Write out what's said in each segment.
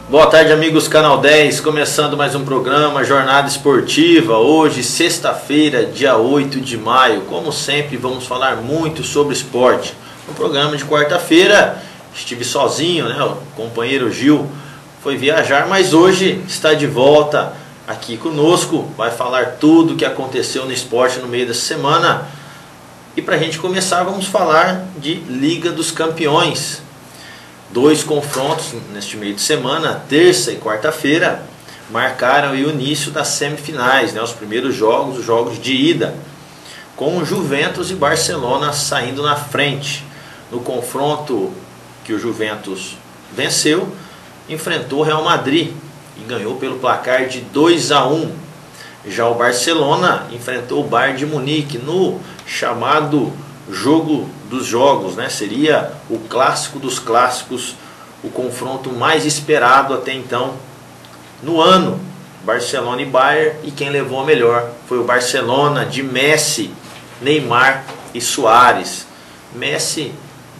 Boa tarde, amigos Canal 10, começando mais um programa Jornada Esportiva. Hoje, sexta-feira, dia 8 de maio. Como sempre, vamos falar muito sobre esporte. No programa de quarta-feira, estive sozinho, né? O companheiro Gil foi viajar, mas hoje está de volta aqui conosco. Vai falar tudo o que aconteceu no esporte no meio dessa semana. E para a gente começar, vamos falar de Liga dos Campeões. Dois confrontos neste meio de semana, terça e quarta-feira, marcaram o início das semifinais, né? Os primeiros jogos, os jogos de ida, com o Juventus e Barcelona saindo na frente. No confronto que o Juventus venceu, enfrentou o Real Madrid e ganhou pelo placar de 2-1. Já o Barcelona enfrentou o Bayern de Munique no chamado jogo dos jogos, né? Seria o clássico dos clássicos, o confronto mais esperado até então no ano, Barcelona e Bayern, e quem levou a melhor foi o Barcelona de Messi, Neymar e Suárez. Messi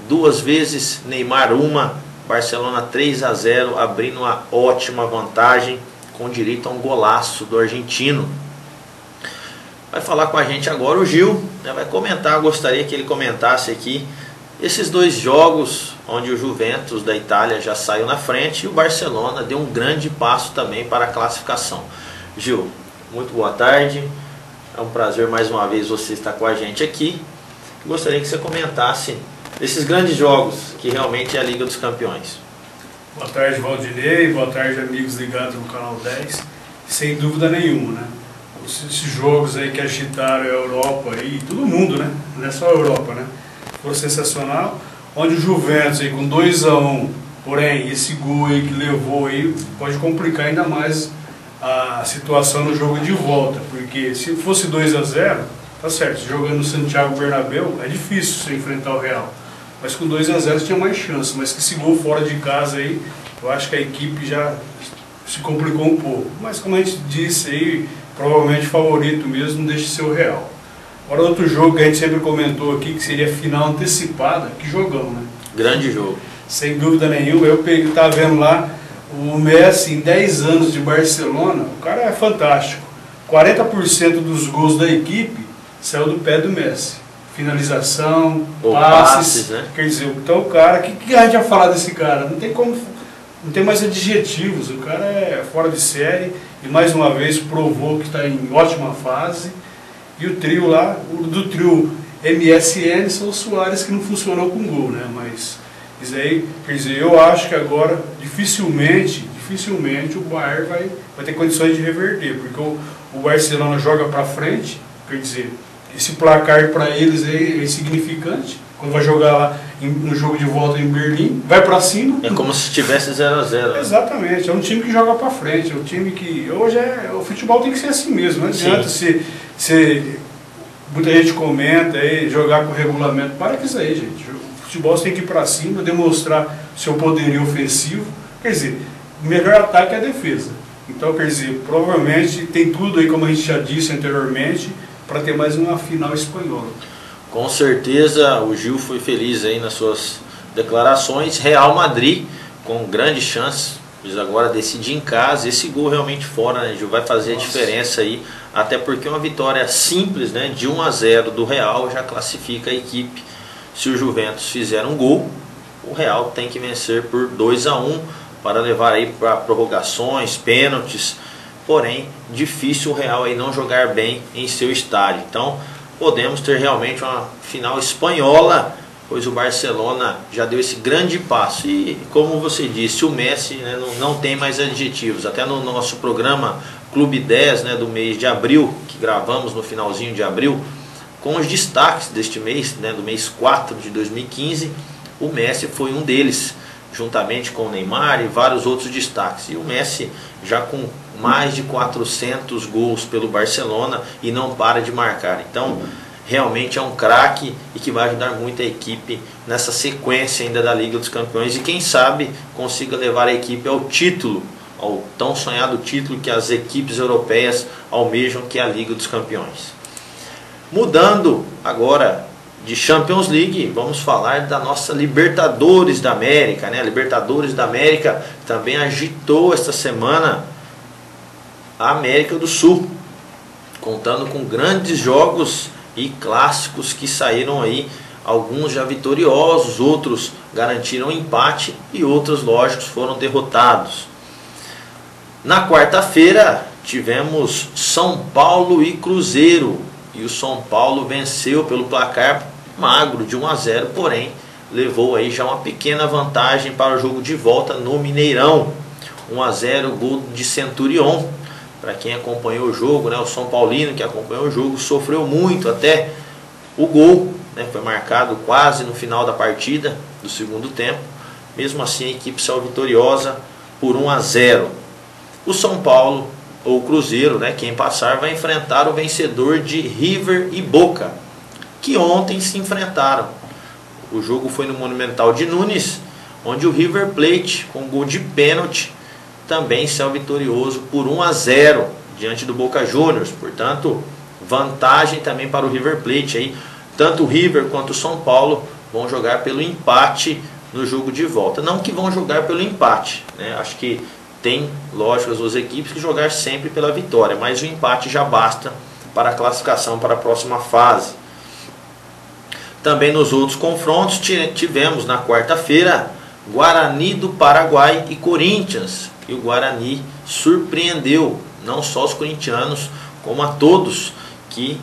2 vezes, Neymar 1, Barcelona 3-0, abrindo uma ótima vantagem com direito a um golaço do argentino. Vai falar com a gente agora o Gil, né? Vai comentar, gostaria que ele comentasse aqui esses dois jogos onde o Juventus da Itália já saiu na frente e o Barcelona deu um grande passo também para a classificação. Gil, muito boa tarde, é um prazer mais uma vez você estar com a gente aqui. Gostaria que você comentasse esses grandes jogos que realmente é a Liga dos Campeões. Boa tarde, Valdinei, boa tarde, amigos ligados no Canal 10. Sem dúvida nenhuma, né? Esses jogos aí que agitaram a Europa e todo mundo, né? Não é só a Europa, né? Foi sensacional. Onde o Juventus aí com 2-1, porém esse gol aí que levou aí pode complicar ainda mais a situação no jogo de volta, porque se fosse 2-0, tá certo, jogando no Santiago Bernabéu é difícil você enfrentar o Real, mas com 2-0 tinha mais chance, mas que esse gol fora de casa aí, eu acho que a equipe já se complicou um pouco, mas como a gente disse aí, provavelmente favorito mesmo, não deixa de ser o Real. Agora outro jogo que a gente sempre comentou aqui, que seria final antecipada, que jogão, né? Grande jogo. Sem dúvida nenhuma, eu estava vendo lá, o Messi em 10 anos de Barcelona, o cara é fantástico. 40% dos gols da equipe saiu do pé do Messi. Finalização, passes, né? Quer dizer, então o cara, o que a gente vai falar desse cara? Não tem como, não tem mais adjetivos, o cara é fora de série e mais uma vez provou que está em ótima fase. E o trio lá, do trio MSN, são os Suárez que não funcionou com gol, né? Mas isso aí, quer dizer, eu acho que agora dificilmente o Bayern vai ter condições de reverter, porque o Barcelona joga para frente, quer dizer, esse placar para eles é insignificante. Quando vai jogar lá no jogo de volta em Berlim, vai para cima. É como se tivesse 0-0. Né? Exatamente, é um time que joga para frente, é um time que hoje o futebol tem que ser assim mesmo, não adianta muita gente comenta aí, jogar com regulamento, para com isso aí, gente. O futebol você tem que ir para cima, demonstrar seu poderio ofensivo, quer dizer, o melhor ataque é a defesa. Então, quer dizer, provavelmente tem tudo aí, como a gente já disse anteriormente, para ter mais uma final espanhola. Com certeza o Gil foi feliz aí nas suas declarações. Real Madrid com grande chance, pois agora decide em casa. Esse gol realmente fora, né, Gil, vai fazer a diferença aí, até porque uma vitória simples, né, de 1-0 do Real já classifica a equipe. Se o Juventus fizer um gol, o Real tem que vencer por 2-1 para levar aí para prorrogações, pênaltis. Porém, difícil o Real aí não jogar bem em seu estádio. Então, podemos ter realmente uma final espanhola, pois o Barcelona já deu esse grande passo. E como você disse, o Messi, né, não tem mais adjetivos. Até no nosso programa Clube 10, né, do mês de abril, que gravamos no finalzinho de abril, com os destaques deste mês, né, do mês 4 de 2015, o Messi foi um deles, juntamente com o Neymar e vários outros destaques. E o Messi já com mais de 400 gols pelo Barcelona e não para de marcar. Então, realmente é um craque e que vai ajudar muito a equipe nessa sequência ainda da Liga dos Campeões. E quem sabe consiga levar a equipe ao título, ao tão sonhado título que as equipes europeias almejam, que é a Liga dos Campeões. Mudando agora de Champions League, vamos falar da nossa Libertadores da América, né? A Libertadores da América também agitou esta semana a América do Sul, contando com grandes jogos e clássicos que saíram aí, alguns já vitoriosos, outros garantiram empate e outros, lógicos, foram derrotados. Na quarta-feira tivemos São Paulo e Cruzeiro, e o São Paulo venceu pelo placar magro de 1-0, porém levou aí já uma pequena vantagem para o jogo de volta no Mineirão. 1-0, gol de Centurion. Para quem acompanhou o jogo, né, o São Paulino que acompanhou o jogo sofreu muito até o gol, né, foi marcado quase no final da partida do segundo tempo. Mesmo assim a equipe saiu vitoriosa por 1-0. O São Paulo, ou o Cruzeiro, né, quem passar, vai enfrentar o vencedor de River e Boca, que ontem se enfrentaram. O jogo foi no Monumental de Nunes, onde o River Plate, com gol de pênalti, também saiu vitorioso por 1-0 diante do Boca Juniors. Portanto, vantagem também para o River Plate aí. Tanto o River quanto o São Paulo vão jogar pelo empate no jogo de volta. Não que vão jogar pelo empate, né? Acho que tem, lógico, as duas equipes que jogar sempre pela vitória, mas o empate já basta para a classificação para a próxima fase. Também nos outros confrontos tivemos na quarta-feira Guarani do Paraguai e Corinthians. E o Guarani surpreendeu não só os corintianos, como a todos que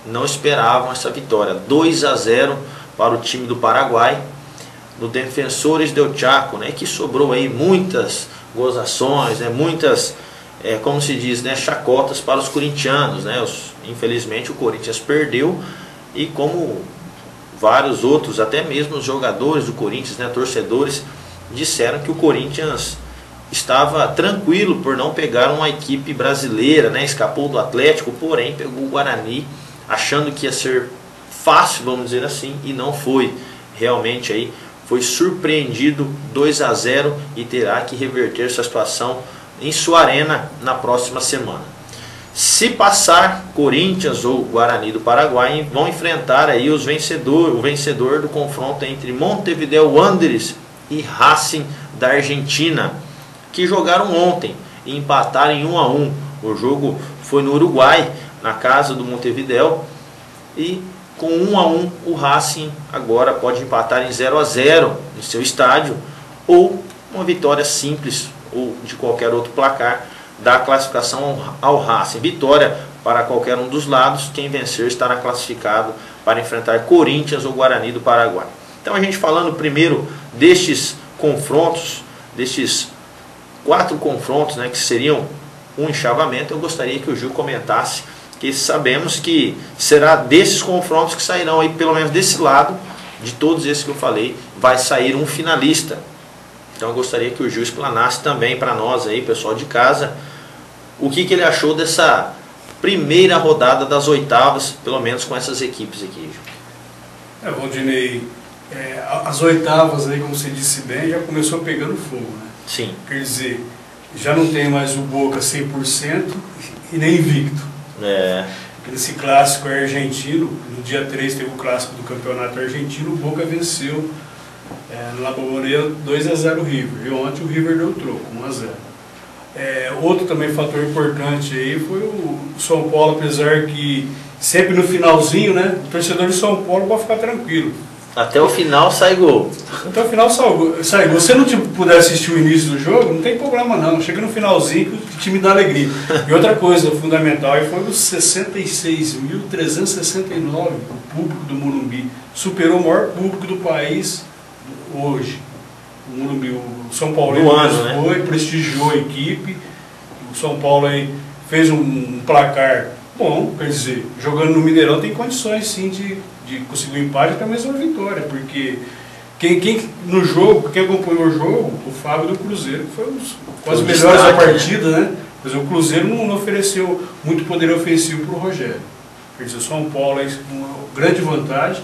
não esperavam essa vitória. 2-0 para o time do Paraguai, no Defensores del Chaco, né, que sobrou aí muitas gozações, né, muitas, como se diz, né, chacotas para os corintianos, né. Infelizmente o Corinthians perdeu, e como vários outros, até mesmo os jogadores do Corinthians, né, torcedores, disseram que o Corinthians estava tranquilo por não pegar uma equipe brasileira, né, escapou do Atlético, porém pegou o Guarani, achando que ia ser fácil, vamos dizer assim, e não foi. Realmente aí foi surpreendido, 2-0, e terá que reverter essa situação em sua arena na próxima semana. Se passar, Corinthians ou Guarani do Paraguai vão enfrentar aí o vencedor do confronto entre Montevideo Wanderers e Racing da Argentina, que jogaram ontem e empataram em 1-1. O jogo foi no Uruguai, na casa do Montevideo, e com 1-1 o Racing agora pode empatar em 0-0 em seu estádio, ou uma vitória simples ou de qualquer outro placar dá a classificação ao Racing. Vitória para qualquer um dos lados, quem vencer estará classificado para enfrentar Corinthians ou Guarani do Paraguai. Então a gente falando primeiro destes confrontos, destes 4 confrontos, né, que seriam um enxavamento, eu gostaria que o Gil comentasse, que sabemos que será desses confrontos que sairão aí, pelo menos desse lado, de todos esses que eu falei, vai sair um finalista. Então eu gostaria que o Gil explanasse também para nós aí, pessoal de casa, o que ele achou dessa primeira rodada das oitavas, pelo menos com essas equipes aqui, Gil. Valdinei, as oitavas aí, como você disse bem, já começou pegando fogo, né? Sim. Quer dizer, já não tem mais o Boca 100% e nem invicto. Esse clássico é argentino. No dia 3 teve o clássico do campeonato argentino. O Boca venceu no La Bombonera 2-0 o River. E ontem o River deu troco, 1-0. Outro também fator importante aí foi o São Paulo, apesar que sempre no finalzinho, né, o torcedor de São Paulo pode ficar tranquilo. Até o final sai gol. Até o final sai gol. Se você não puder assistir o início do jogo, não tem problema não. Chega no finalzinho que o time dá alegria. E outra coisa fundamental foi os 66.369, o público do Morumbi. Superou o maior público do país hoje. O Morumbi, o São Paulo foi, né? Prestigiou a equipe. O São Paulo aí fez um placar bom, quer dizer, jogando no Mineirão tem condições sim de conseguir um empate até mesmo uma vitória, porque quem no jogo, quem acompanhou o jogo, o Fábio do Cruzeiro foi quase os melhores da partida, né? Mas o Cruzeiro não ofereceu muito poder ofensivo para o Rogério. Quer dizer, o São Paulo é uma grande vantagem.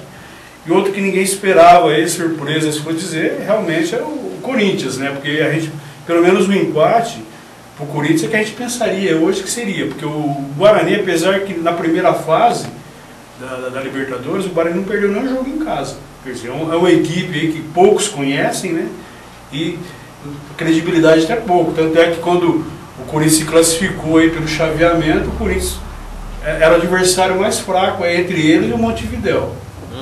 E outro que ninguém esperava, aí, surpresa, se for dizer, realmente é o Corinthians, né? Porque a gente, pelo menos no empate, para o Corinthians é que a gente pensaria hoje que seria, porque o Guarani, apesar que na primeira fase da Libertadores, o Guarani não perdeu nenhum jogo em casa. Quer dizer, é uma equipe aí que poucos conhecem, né? E credibilidade até pouco. Tanto é que quando o Corinthians se classificou aí pelo chaveamento, o Corinthians era o adversário mais fraco aí, entre ele e o Montevidéu,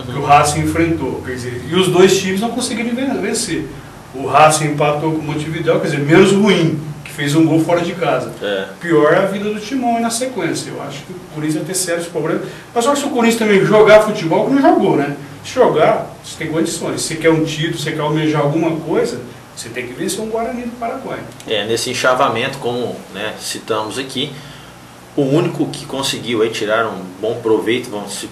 que o Racing enfrentou. Quer dizer, e os dois times não conseguiram vencer. O Racing empatou com o Montevidéu, quer dizer, menos ruim, que fez um gol fora de casa. Pior é a vida do Timão aí na sequência. Eu acho que o Corinthians vai ter sérios problemas. Mas eu acho que se o Corinthians também jogar futebol, que não jogou, né? Se jogar, você tem condições. Se você quer um título, se você quer almejar alguma coisa, você tem que vencer um Guarani do Paraguai. Nesse enchavamento, como, né, citamos aqui, o único que conseguiu aí tirar um bom proveito, se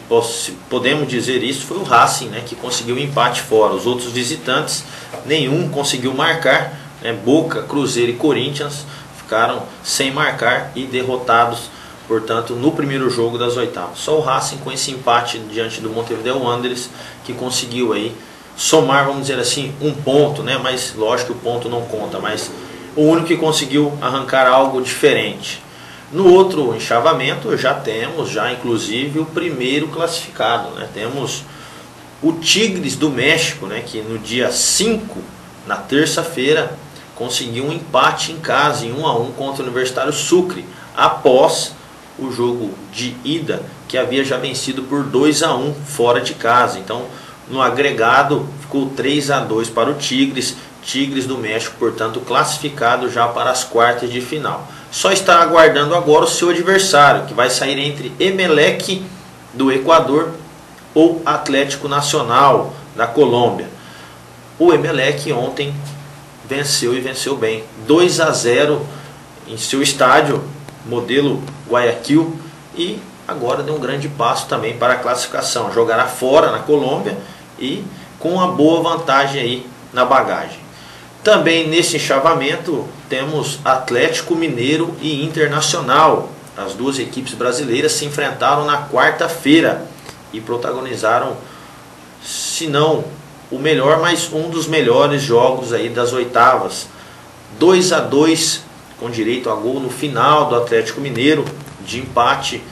podemos dizer isso, foi o Racing, né, que conseguiu um empate fora. Os outros visitantes, nenhum conseguiu marcar, né, Boca, Cruzeiro e Corinthians ficaram sem marcar e derrotados, portanto, no primeiro jogo das oitavas. Só o Racing com esse empate diante do Montevideo Wanderers que conseguiu aí somar, vamos dizer assim, um ponto, né? Mas lógico que o ponto não conta, mas o único que conseguiu arrancar algo diferente. No outro enchavamento já temos inclusive o primeiro classificado, né? Temos o Tigres do México, né? Que no dia 5, na terça-feira, conseguiu um empate em casa em 1-1 contra o Universitário Sucre, após o jogo de ida que havia já vencido por 2-1 fora de casa. Então, no agregado, ficou 3-2 para o Tigres do México, portanto, classificado já para as quartas de final. Só está aguardando agora o seu adversário, que vai sair entre Emelec do Equador ou Atlético Nacional da Colômbia. O Emelec ontem venceu e venceu bem, 2-0 em seu estádio, modelo Guayaquil, e agora deu um grande passo também para a classificação. Jogará fora na Colômbia e com uma boa vantagem aí na bagagem. Também nesse enchavamento temos Atlético Mineiro e Internacional. As duas equipes brasileiras se enfrentaram na quarta-feira e protagonizaram, se não o melhor, mas um dos melhores jogos aí das oitavas. 2-2 com direito a gol no final do Atlético Mineiro, de empate,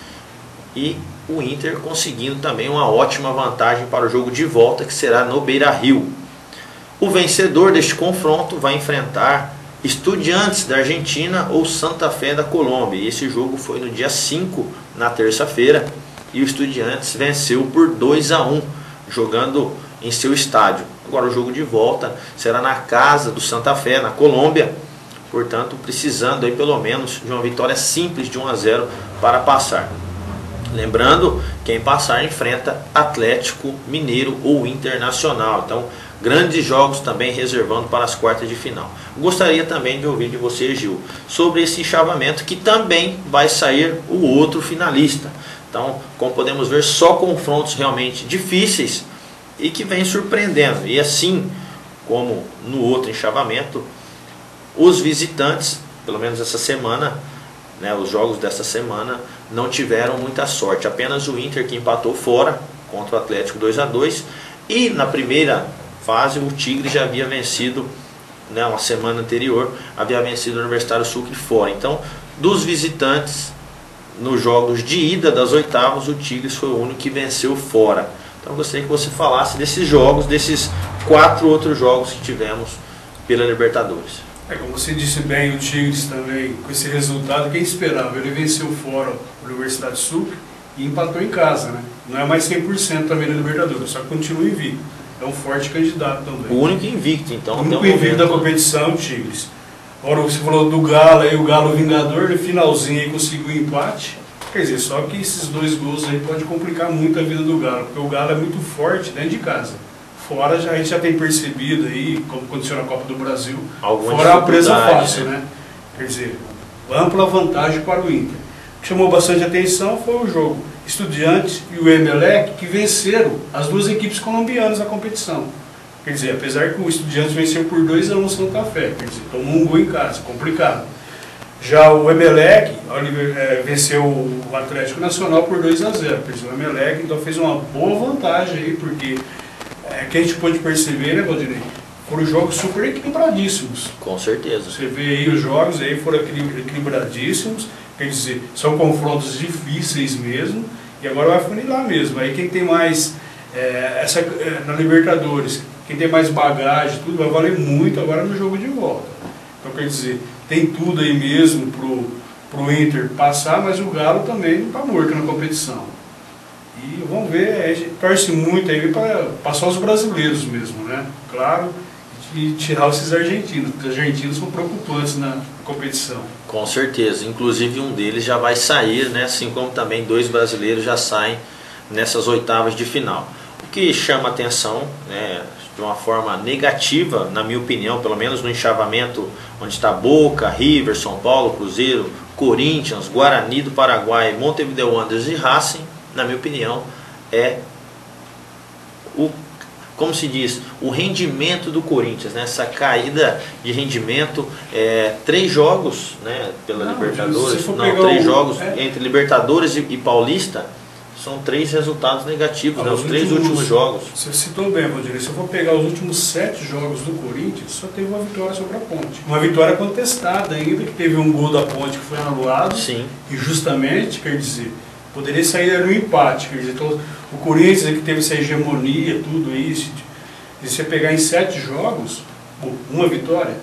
e o Inter conseguindo também uma ótima vantagem para o jogo de volta, que será no Beira-Rio. O vencedor deste confronto vai enfrentar Estudiantes da Argentina ou Santa Fé da Colômbia. E esse jogo foi no dia 5, na terça-feira, e o Estudiantes venceu por 2-1, jogando em seu estádio. Agora o jogo de volta será na casa do Santa Fé, na Colômbia, portanto precisando aí pelo menos de uma vitória simples de 1-0 para passar. Lembrando, quem passar enfrenta Atlético Mineiro ou Internacional. Então, grandes jogos também reservando para as quartas de final. Gostaria também de ouvir de você, Gil, sobre esse enchavamento, que também vai sair o outro finalista. Então, como podemos ver, só confrontos realmente difíceis e que vem surpreendendo. E assim como no outro enchavamento, os visitantes, pelo menos essa semana, né, os jogos dessa semana, não tiveram muita sorte. Apenas o Inter, que empatou fora contra o Atlético 2-2, e na primeira fase o Tigre já havia vencido, né, uma semana anterior, havia vencido o Universitário Sucre fora. Então, dos visitantes, nos jogos de ida das oitavas, o Tigres foi o único que venceu fora. Então, eu gostaria que você falasse desses jogos, desses 4 outros jogos que tivemos pela Libertadores. Como você disse bem, o Tigres também, com esse resultado, quem esperava? Ele venceu fora a Universidade Sucre e empatou em casa, né? Não é mais 100% também na Libertadores, só que continua invicto. É um forte candidato também. O único invicto, então. O único invicto da competição, o Tigres. Agora, você falou do Galo aí, o Galo Vingador, no finalzinho aí conseguiu um empate. Quer dizer, só que esses 2 gols aí pode complicar muito a vida do Galo, porque o Galo é muito forte dentro de casa. Fora a gente já tem percebido aí, como aconteceu na Copa do Brasil, fora a presa fácil, né? Quer dizer, ampla vantagem para o Inter. O que chamou bastante atenção foi o jogo Estudiantes e o Emelec, que venceram as duas equipes colombianas na competição. Quer dizer, apesar que o Estudiantes venceu por 2-1 no Santa Fé, quer dizer, tomou um gol em casa, complicado. Já o Emelec venceu o Atlético Nacional por 2-0, quer dizer, o Emelec então fez uma boa vantagem aí, porque que a gente pôde perceber, né, Valdinei? Foram jogos super equilibradíssimos. Com certeza. Você vê aí os jogos aí foram equilibradíssimos, quer dizer, são confrontos difíceis mesmo, E agora vai funilar mesmo. Aí quem tem mais, na Libertadores, quem tem mais bagagem, tudo vai valer muito agora no jogo de volta. Então quer dizer, tem tudo aí mesmo pro Inter passar, mas o Galo também não está morto na competição. E vamos ver, a gente torce muito aí para passar os brasileiros mesmo, né? Claro, e tirar esses argentinos, porque os argentinos são preocupantes na competição. Com certeza, inclusive um deles já vai sair, né? Assim como também 2 brasileiros já saem nessas oitavas de final. O que chama atenção, né, de uma forma negativa, na minha opinião, pelo menos no enxavamento onde está Boca, River, São Paulo, Cruzeiro, Corinthians, Guarani do Paraguai, Montevideo Wanderers e Racing, na minha opinião, é como se diz, o rendimento do Corinthians, né? Essa caída de rendimento, 3 jogos, né, pela Libertadores, 3 jogos entre Libertadores e Paulista, são 3 resultados negativos, né, os 3 últimos jogos. Você citou bem, Valdir, se eu for pegar os últimos 7 jogos do Corinthians, só teve uma vitória sobre a Ponte. Uma vitória contestada ainda, que teve um gol da Ponte que foi anulado. Sim. E justamente, quer dizer, poderia sair no empate, quer dizer, então, o Corinthians que teve essa hegemonia, tudo isso, e você pegar em 7 jogos, uma vitória,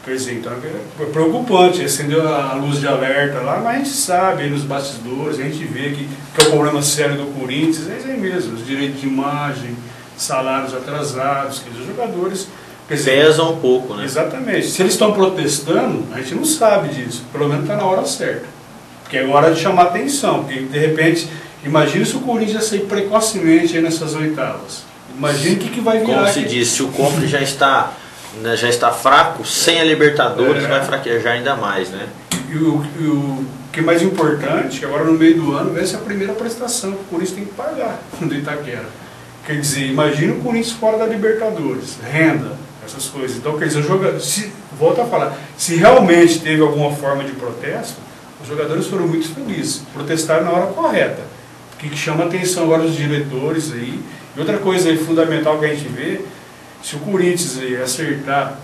quer dizer, então é preocupante, acendeu a luz de alerta lá, mas a gente sabe aí nos bastidores, a gente vê que é o problema sério do Corinthians, é isso aí mesmo, os direitos de imagem, salários atrasados, quer dizer, os jogadores... pesam um pouco, né? Exatamente, se eles estão protestando, a gente não sabe disso, pelo menos está na hora certa. Porque é hora de chamar atenção, porque de repente, imagina se o Corinthians sair precocemente aí nessas oitavas. Imagina o que vai virar. Como se diz, se o Cofre já está fraco, sem a Libertadores vai fraquejar ainda mais, né? E o que é mais importante, que agora no meio do ano vai ser a primeira prestação que o Corinthians tem que pagar do Itaquera. Quer dizer, imagina o Corinthians fora da Libertadores, renda, essas coisas. Então, quer dizer, volta a falar, se realmente teve alguma forma de protesto, os jogadores foram muito felizes, protestaram na hora correta. O que chama a atenção agora dos diretores aí. E outra coisa aí fundamental que a gente vê, se o Corinthians aí acertar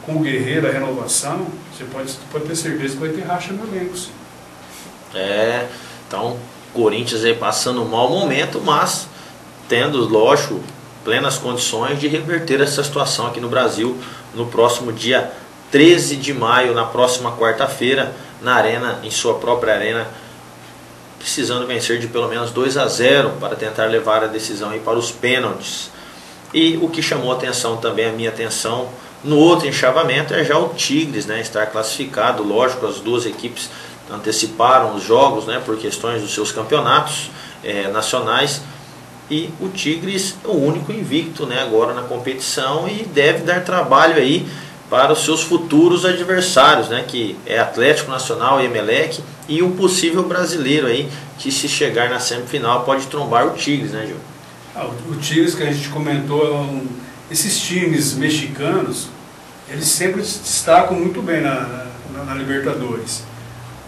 com o Guerreiro a renovação, você pode ter certeza que vai ter racha no elenco. Então, Corinthians aí passando um mau momento, mas tendo, lógico, plenas condições de reverter essa situação aqui no Brasil no próximo dia 13 de maio, na próxima quarta-feira, na arena, em sua própria arena, precisando vencer de pelo menos 2-0 para tentar levar a decisão aí para os pênaltis. E o que chamou a atenção também, a minha atenção, no outro enxavamento é já o Tigres, né, estar classificado. Lógico, as 2 equipes anteciparam os jogos, né, por questões dos seus campeonatos nacionais. E o Tigres é o único invicto, né, agora na competição e deve dar trabalho aí para os seus futuros adversários, né, que é Atlético Nacional e Emelec, e um possível brasileiro aí que, se chegar na semifinal, pode trombar o Tigres, né, Gil? O Tigres que a gente comentou, esses times mexicanos, eles sempre se destacam muito bem na Libertadores,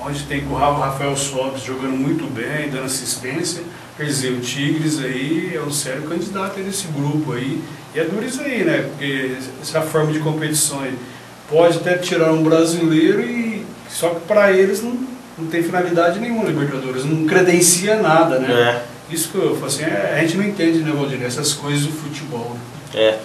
onde tem o Rafael Sobis jogando muito bem, dando assistência. Quer dizer, o Tigres aí é um sério candidato nesse grupo aí. E é duro isso aí, né? Porque essa forma de competição aí pode até tirar um brasileiro, só que para eles não tem finalidade nenhuma, Libertadores, não credencia nada, né? Isso que eu falo assim, a gente não entende, né, Valdir, essas coisas do futebol.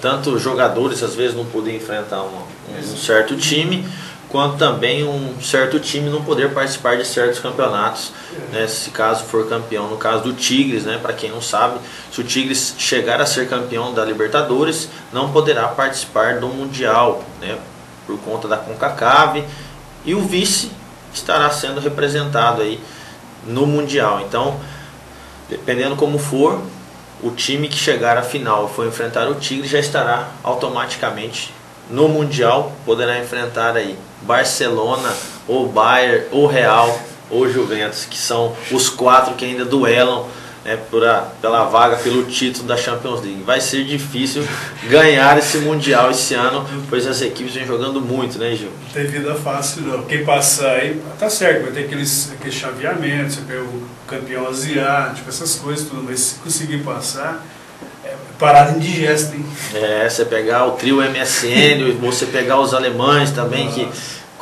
Tanto jogadores às vezes não poder enfrentar um certo time, quanto também um certo time não poder participar de certos campeonatos, né, se caso for campeão. No caso do Tigres, né, para quem não sabe, se o Tigres chegar a ser campeão da Libertadores, não poderá participar do Mundial, né, por conta da CONCACAF, e o vice estará sendo representado aí no Mundial. Então, dependendo como for, o time que chegar à final e for enfrentar o Tigre já estará automaticamente no Mundial, poderá enfrentar aí Barcelona, ou Bayern, ou Real, ou Juventus, que são os 4 que ainda duelam, né, pela vaga, pelo título da Champions League. Vai ser difícil ganhar esse Mundial esse ano, pois as equipes vêm jogando muito, né, Gil? Não tem vida fácil não. Quem passar aí, tá certo, vai ter aqueles chaveamentos, você pega o campeão asiático, essas coisas tudo, mas se conseguir passar, parada indigesta, hein? Você pegar o trio MSN, você pegar os alemães também, que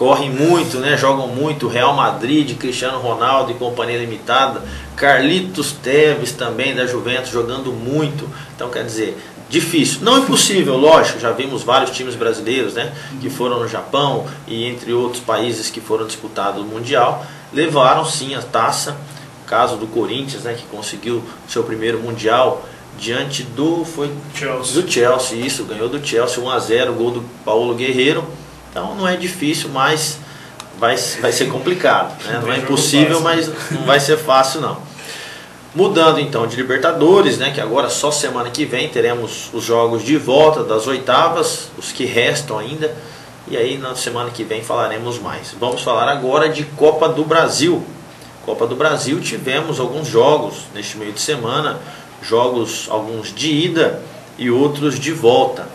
correm muito, né? Jogam muito. Real Madrid, Cristiano Ronaldo e companhia limitada. Carlitos Tevez também da Juventus jogando muito. Então quer dizer, difícil, não impossível, lógico. Já vimos vários times brasileiros, né, que foram no Japão e entre outros países que foram disputados o Mundial, levaram sim a taça. Caso do Corinthians, né, que conseguiu seu primeiro Mundial diante do Chelsea, isso, ganhou do Chelsea 1-0, gol do Paulo Guerreiro. Então não é difícil, mas vai ser complicado, né? Não é impossível, mas não vai ser fácil não. Mudando então de Libertadores, né, que agora só semana que vem teremos os jogos de volta das oitavas, os que restam ainda, e aí na semana que vem falaremos mais. Vamos falar agora de Copa do Brasil. Copa do Brasil, tivemos alguns jogos neste meio de semana, jogos alguns de ida e outros de volta.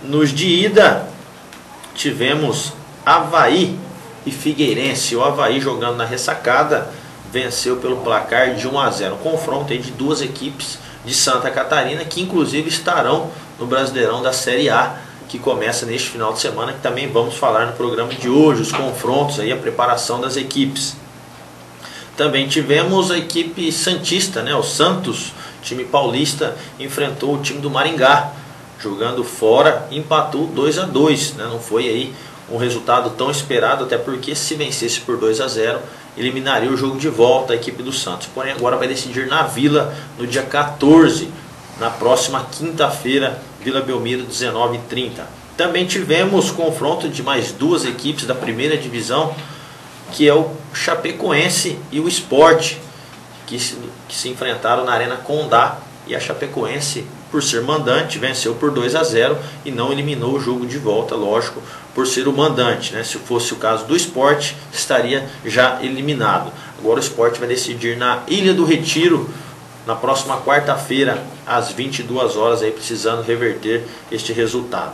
Nos de ida tivemos Avaí e Figueirense. O Avaí jogando na ressacada venceu pelo placar de 1-0. Um confronto aí de duas equipes de Santa Catarina que inclusive estarão no Brasileirão da Série A, que começa neste final de semana, que também vamos falar no programa de hoje, os confrontos aí, a preparação das equipes. Também tivemos a equipe santista, né? O Santos, time paulista, enfrentou o time do Maringá, jogando fora, empatou 2-2, né? Não foi aí um resultado tão esperado, até porque se vencesse por 2-0, eliminaria o jogo de volta a equipe do Santos. Porém agora vai decidir na Vila no dia 14, na próxima quinta-feira, Vila Belmiro, 19h30. Também tivemos confronto de mais duas equipes da primeira divisão, que é o Chapecoense e o Sport, que se enfrentaram na Arena Condá, e a Chapecoense, por ser mandante, venceu por 2-0 e não eliminou o jogo de volta, lógico, por ser o mandante, né? Se fosse o caso do Sport, estaria já eliminado. Agora o Sport vai decidir na Ilha do Retiro, na próxima quarta-feira, às 22 horas, aí, precisando reverter este resultado.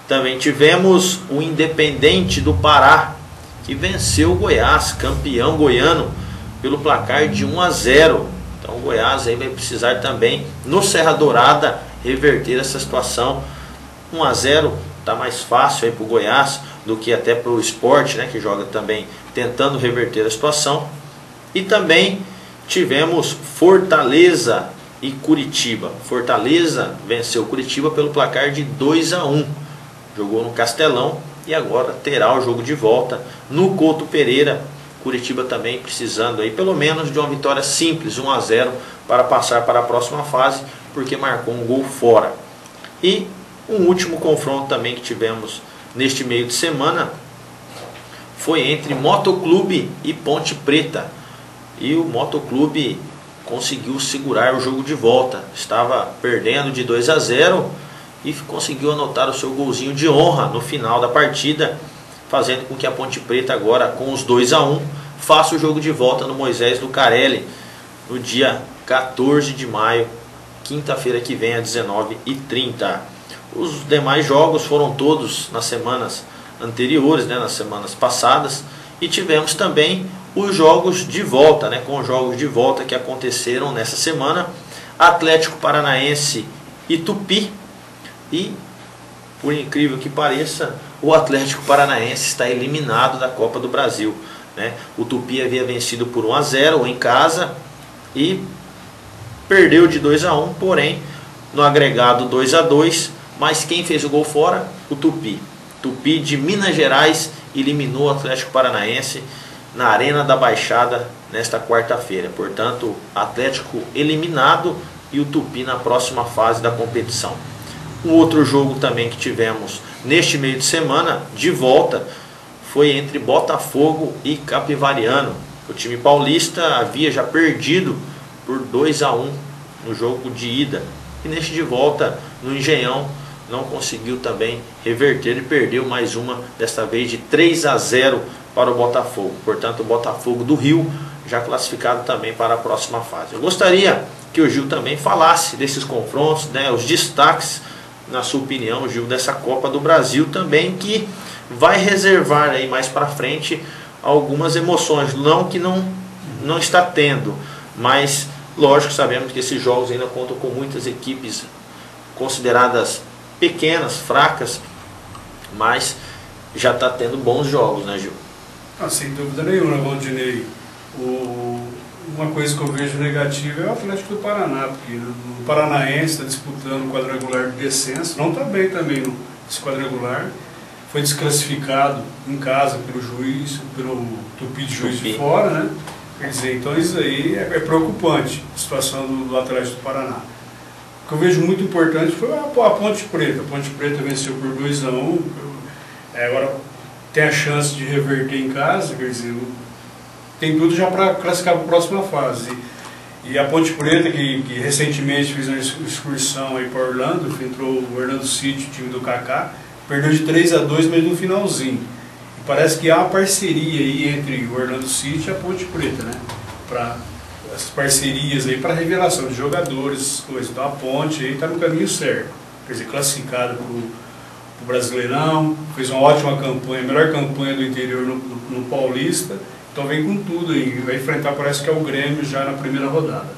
Também tivemos o Independente do Pará, que venceu o Goiás, campeão goiano, pelo placar de 1-0. Então o Goiás aí vai precisar também, no Serra Dourada, reverter essa situação. 1-0 está mais fácil para o Goiás do que até para o Sport, né, que joga também tentando reverter a situação. E também tivemos Fortaleza e Curitiba. Fortaleza venceu Curitiba pelo placar de 2-1. Jogou no Castelão e agora terá o jogo de volta no Couto Pereira. Curitiba também precisando aí pelo menos de uma vitória simples, 1-0, para passar para a próxima fase, porque marcou um gol fora. E um último confronto também que tivemos neste meio de semana foi entre Motoclube e Ponte Preta. E o Motoclube conseguiu segurar o jogo de volta. Estava perdendo de 2-0 e conseguiu anotar o seu golzinho de honra no final da partida, fazendo com que a Ponte Preta agora, com os 2-1, faça o jogo de volta no Moisés Lucarelli, no dia 14 de maio, quinta-feira que vem, às 19h30. Os demais jogos foram todos nas semanas anteriores, né, nas semanas passadas, e tivemos também os jogos de volta, né, com os jogos de volta que aconteceram nessa semana, Atlético Paranaense e Tupi, e por incrível que pareça, o Atlético Paranaense está eliminado da Copa do Brasil, né? O Tupi havia vencido por 1-0 em casa e perdeu de 2-1, porém no agregado 2-2, mas quem fez o gol fora? O Tupi. Tupi de Minas Gerais eliminou o Atlético Paranaense na Arena da Baixada nesta quarta-feira. Portanto, Atlético eliminado e o Tupi na próxima fase da competição. Um outro jogo também que tivemos neste meio de semana, de volta, foi entre Botafogo e Capivariano. O time paulista havia já perdido por 2-1 no jogo de ida. E neste de volta, no Engenhão, não conseguiu também reverter e perdeu mais uma, desta vez de 3-0 para o Botafogo. Portanto, o Botafogo do Rio já classificado também para a próxima fase. Eu gostaria que o Gil também falasse desses confrontos, né, os destaques, na sua opinião, Gil, dessa Copa do Brasil também, que vai reservar aí mais para frente algumas emoções, não que não está tendo, mas lógico, sabemos que esses jogos ainda contam com muitas equipes consideradas pequenas, fracas, mas já está tendo bons jogos, né, Gil? Sem dúvida nenhuma, Valdinei. Uma coisa que eu vejo negativa é o Atlético do Paraná, porque o Paranaense está disputando o quadrangular de descenso, não está bem também nesse quadrangular, foi desclassificado em casa pelo juiz, pelo Tupi de Juiz de Fora, né? Quer dizer, então isso aí é preocupante, a situação do Atlético do Paraná. O que eu vejo muito importante foi a Ponte Preta. A Ponte Preta venceu por 2-1, agora tem a chance de reverter em casa, quer dizer, tem tudo já para classificar para a próxima fase. E a Ponte Preta, que recentemente fez uma excursão aí para Orlando, entrou o Orlando City, o time do Kaká, perdeu de 3-2, mas no finalzinho. E parece que há uma parceria aí entre o Orlando City e a Ponte Preta, né? Para essas parcerias aí para revelação de jogadores, coisas. Então a Ponte aí está no caminho certo. Quer dizer, classificada para o Brasileirão, fez uma ótima campanha, a melhor campanha do interior no Paulista. Então vem com tudo aí, vai enfrentar, parece que é o Grêmio já na primeira rodada.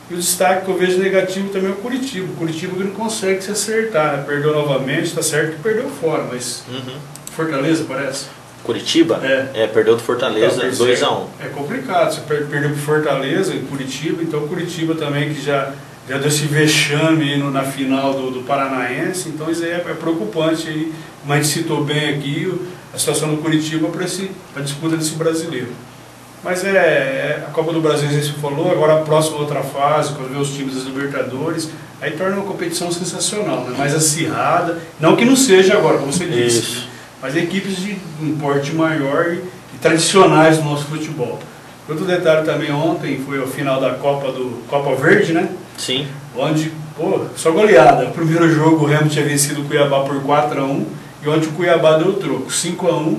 E o destaque que eu vejo negativo também é o Curitiba. O Curitiba que não consegue se acertar, né? Perdeu novamente, está certo que perdeu fora, mas Fortaleza parece. Curitiba? Perdeu do Fortaleza, então, 2-1. É complicado, você perdeu para Fortaleza e Curitiba, então o Curitiba também que já deu esse vexame aí na final do Paranaense, então isso aí é preocupante aí, como a gente citou bem aqui, a situação do Curitiba para a disputa desse brasileiro. Mas a Copa do Brasil, você falou, agora a próxima outra fase, quando vê os times das Libertadores, aí torna uma competição sensacional, né? Mais acirrada, não que não seja agora, como você disse, né? Mas equipes de um porte maior e tradicionais do nosso futebol. Outro detalhe também, ontem foi o final da Copa Verde, né? Sim. Onde, só goleada. O primeiro jogo o Remo tinha vencido o Cuiabá por 4-1 e ontem o Cuiabá deu troco, 5-1,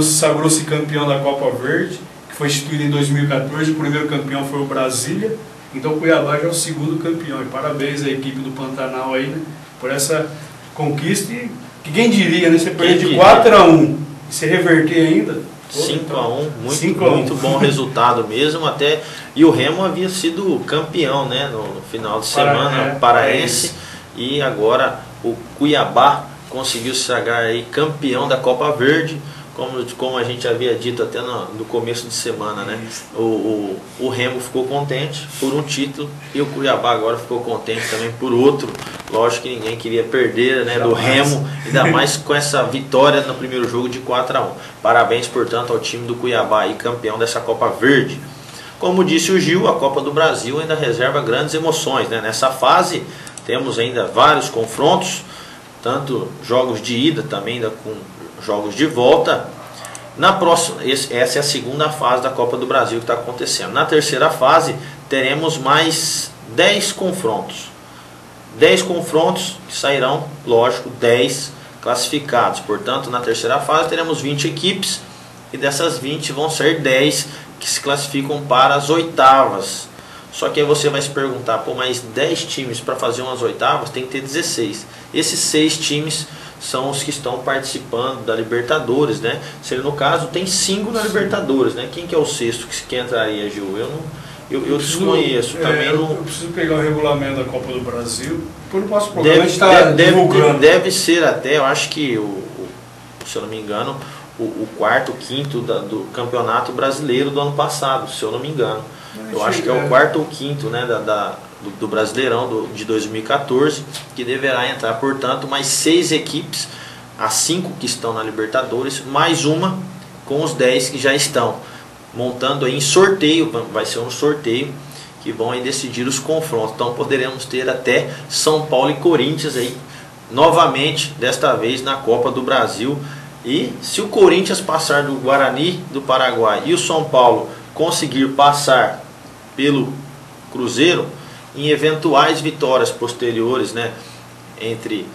sagrou-se campeão da Copa Verde, que foi instituída em 2014, o primeiro campeão foi o Brasília, então o Cuiabá já é o segundo campeão. E parabéns à equipe do Pantanal aí, né, por essa conquista, e que quem diria, né, você perder de 4-1 e se reverter ainda. 5-1, muito bom resultado mesmo, até, e o Remo havia sido campeão, né, no final de semana, paraense, e agora o Cuiabá conseguiu se sagrar aí campeão da Copa Verde, como a gente havia dito até no começo de semana, né? O Remo ficou contente por um título e o Cuiabá agora ficou contente também por outro. Lógico que ninguém queria perder, né, do Remo, ainda mais com essa vitória no primeiro jogo de 4-1. Parabéns, portanto, ao time do Cuiabá aí, campeão dessa Copa Verde. Como disse o Gil, a Copa do Brasil ainda reserva grandes emoções, né? Nessa fase temos ainda vários confrontos, tanto jogos de ida também ainda com jogos de volta. Na próxima, essa é a segunda fase da Copa do Brasil que está acontecendo. Na terceira fase teremos mais 10 confrontos. 10 confrontos que sairão, lógico, 10 classificados. Portanto, na terceira fase teremos 20 equipes e dessas 20 vão ser 10 que se classificam para as oitavas. Só que aí você vai se perguntar, mas 10 times para fazer umas oitavas tem que ter 16. Esses 6 times são os que estão participando da Libertadores, né? Se no caso tem 5 na Libertadores, né? Quem que é o sexto que entraria, Gil? Eu desconheço. Também eu preciso pegar o regulamento da Copa do Brasil. Por o nosso programa a gente está divulgando. Deve ser até, eu acho que, se eu não me engano, o quarto, quinto do Campeonato Brasileiro do ano passado, se eu não me engano. Eu acho que é o quarto ou quinto, né, do Brasileirão de 2014, que deverá entrar, portanto, mais 6 equipes, as 5 que estão na Libertadores, mais uma com os 10 que já estão, montando aí em sorteio, vai ser um sorteio, que vão aí decidir os confrontos. Então poderemos ter até São Paulo e Corinthians aí, novamente, desta vez na Copa do Brasil. E se o Corinthians passar do Guarani do Paraguai e o São Paulo conseguir passar pelo Cruzeiro, em eventuais vitórias posteriores, né, entre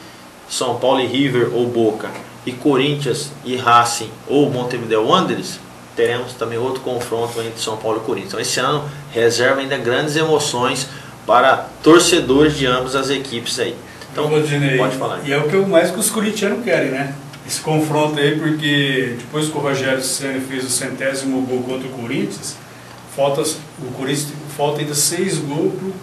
São Paulo e River ou Boca, e Corinthians e Racing ou Montevideo Wanderers, teremos também outro confronto entre São Paulo e Corinthians. Então esse ano reserva ainda grandes emoções para torcedores de ambas as equipes aí. Então pode falar. E é o que mais que os corintianos querem, né? Esse confronto aí, porque depois que o Rogério Ceni fez o 100º gol contra o Corinthians, falta ainda 6 gols para o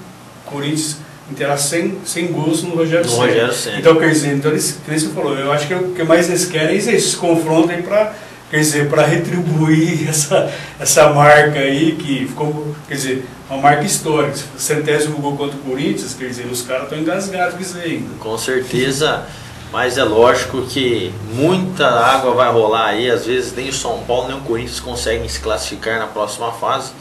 Corinthians inteira sem gols no Rogério Ceni. Ceni. Então, quer dizer, então eles, como você falou, eu acho que o que mais eles querem é esse confronto aí para, quer dizer, para retribuir essa marca aí que ficou, quer dizer, uma marca histórica. 100º gol contra o Corinthians, quer dizer, os caras estão engasgados com isso aí ainda. Com certeza, mas é lógico que muita água vai rolar aí, às vezes nem o São Paulo nem o Corinthians conseguem se classificar na próxima fase.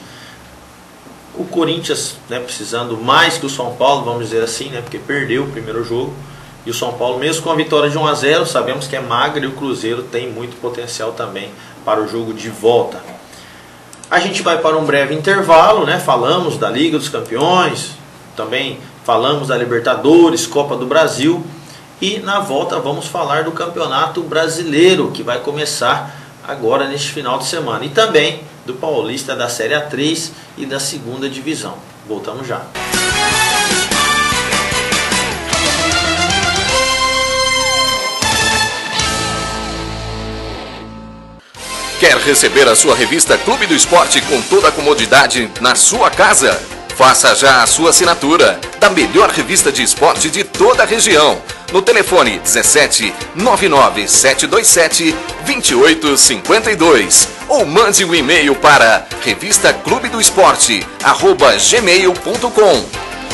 O Corinthians, né, precisando mais que o São Paulo, vamos dizer assim, né, porque perdeu o primeiro jogo. E o São Paulo, mesmo com a vitória de 1-0, sabemos que é magra e o Cruzeiro tem muito potencial também para o jogo de volta. A gente vai para um breve intervalo, né? Falamos da Liga dos Campeões, também falamos da Libertadores, Copa do Brasil. E na volta vamos falar do Campeonato Brasileiro, que vai começar agora neste final de semana. E também do Paulista da Série A3 e da 2ª Divisão. Voltamos já. Quer receber a sua revista Clube do Esporte com toda a comodidade na sua casa? Faça já a sua assinatura da melhor revista de esporte de toda a região. No telefone 17 99 727 2852 ou mande um e-mail para revistaclubedoesporte@gmail.com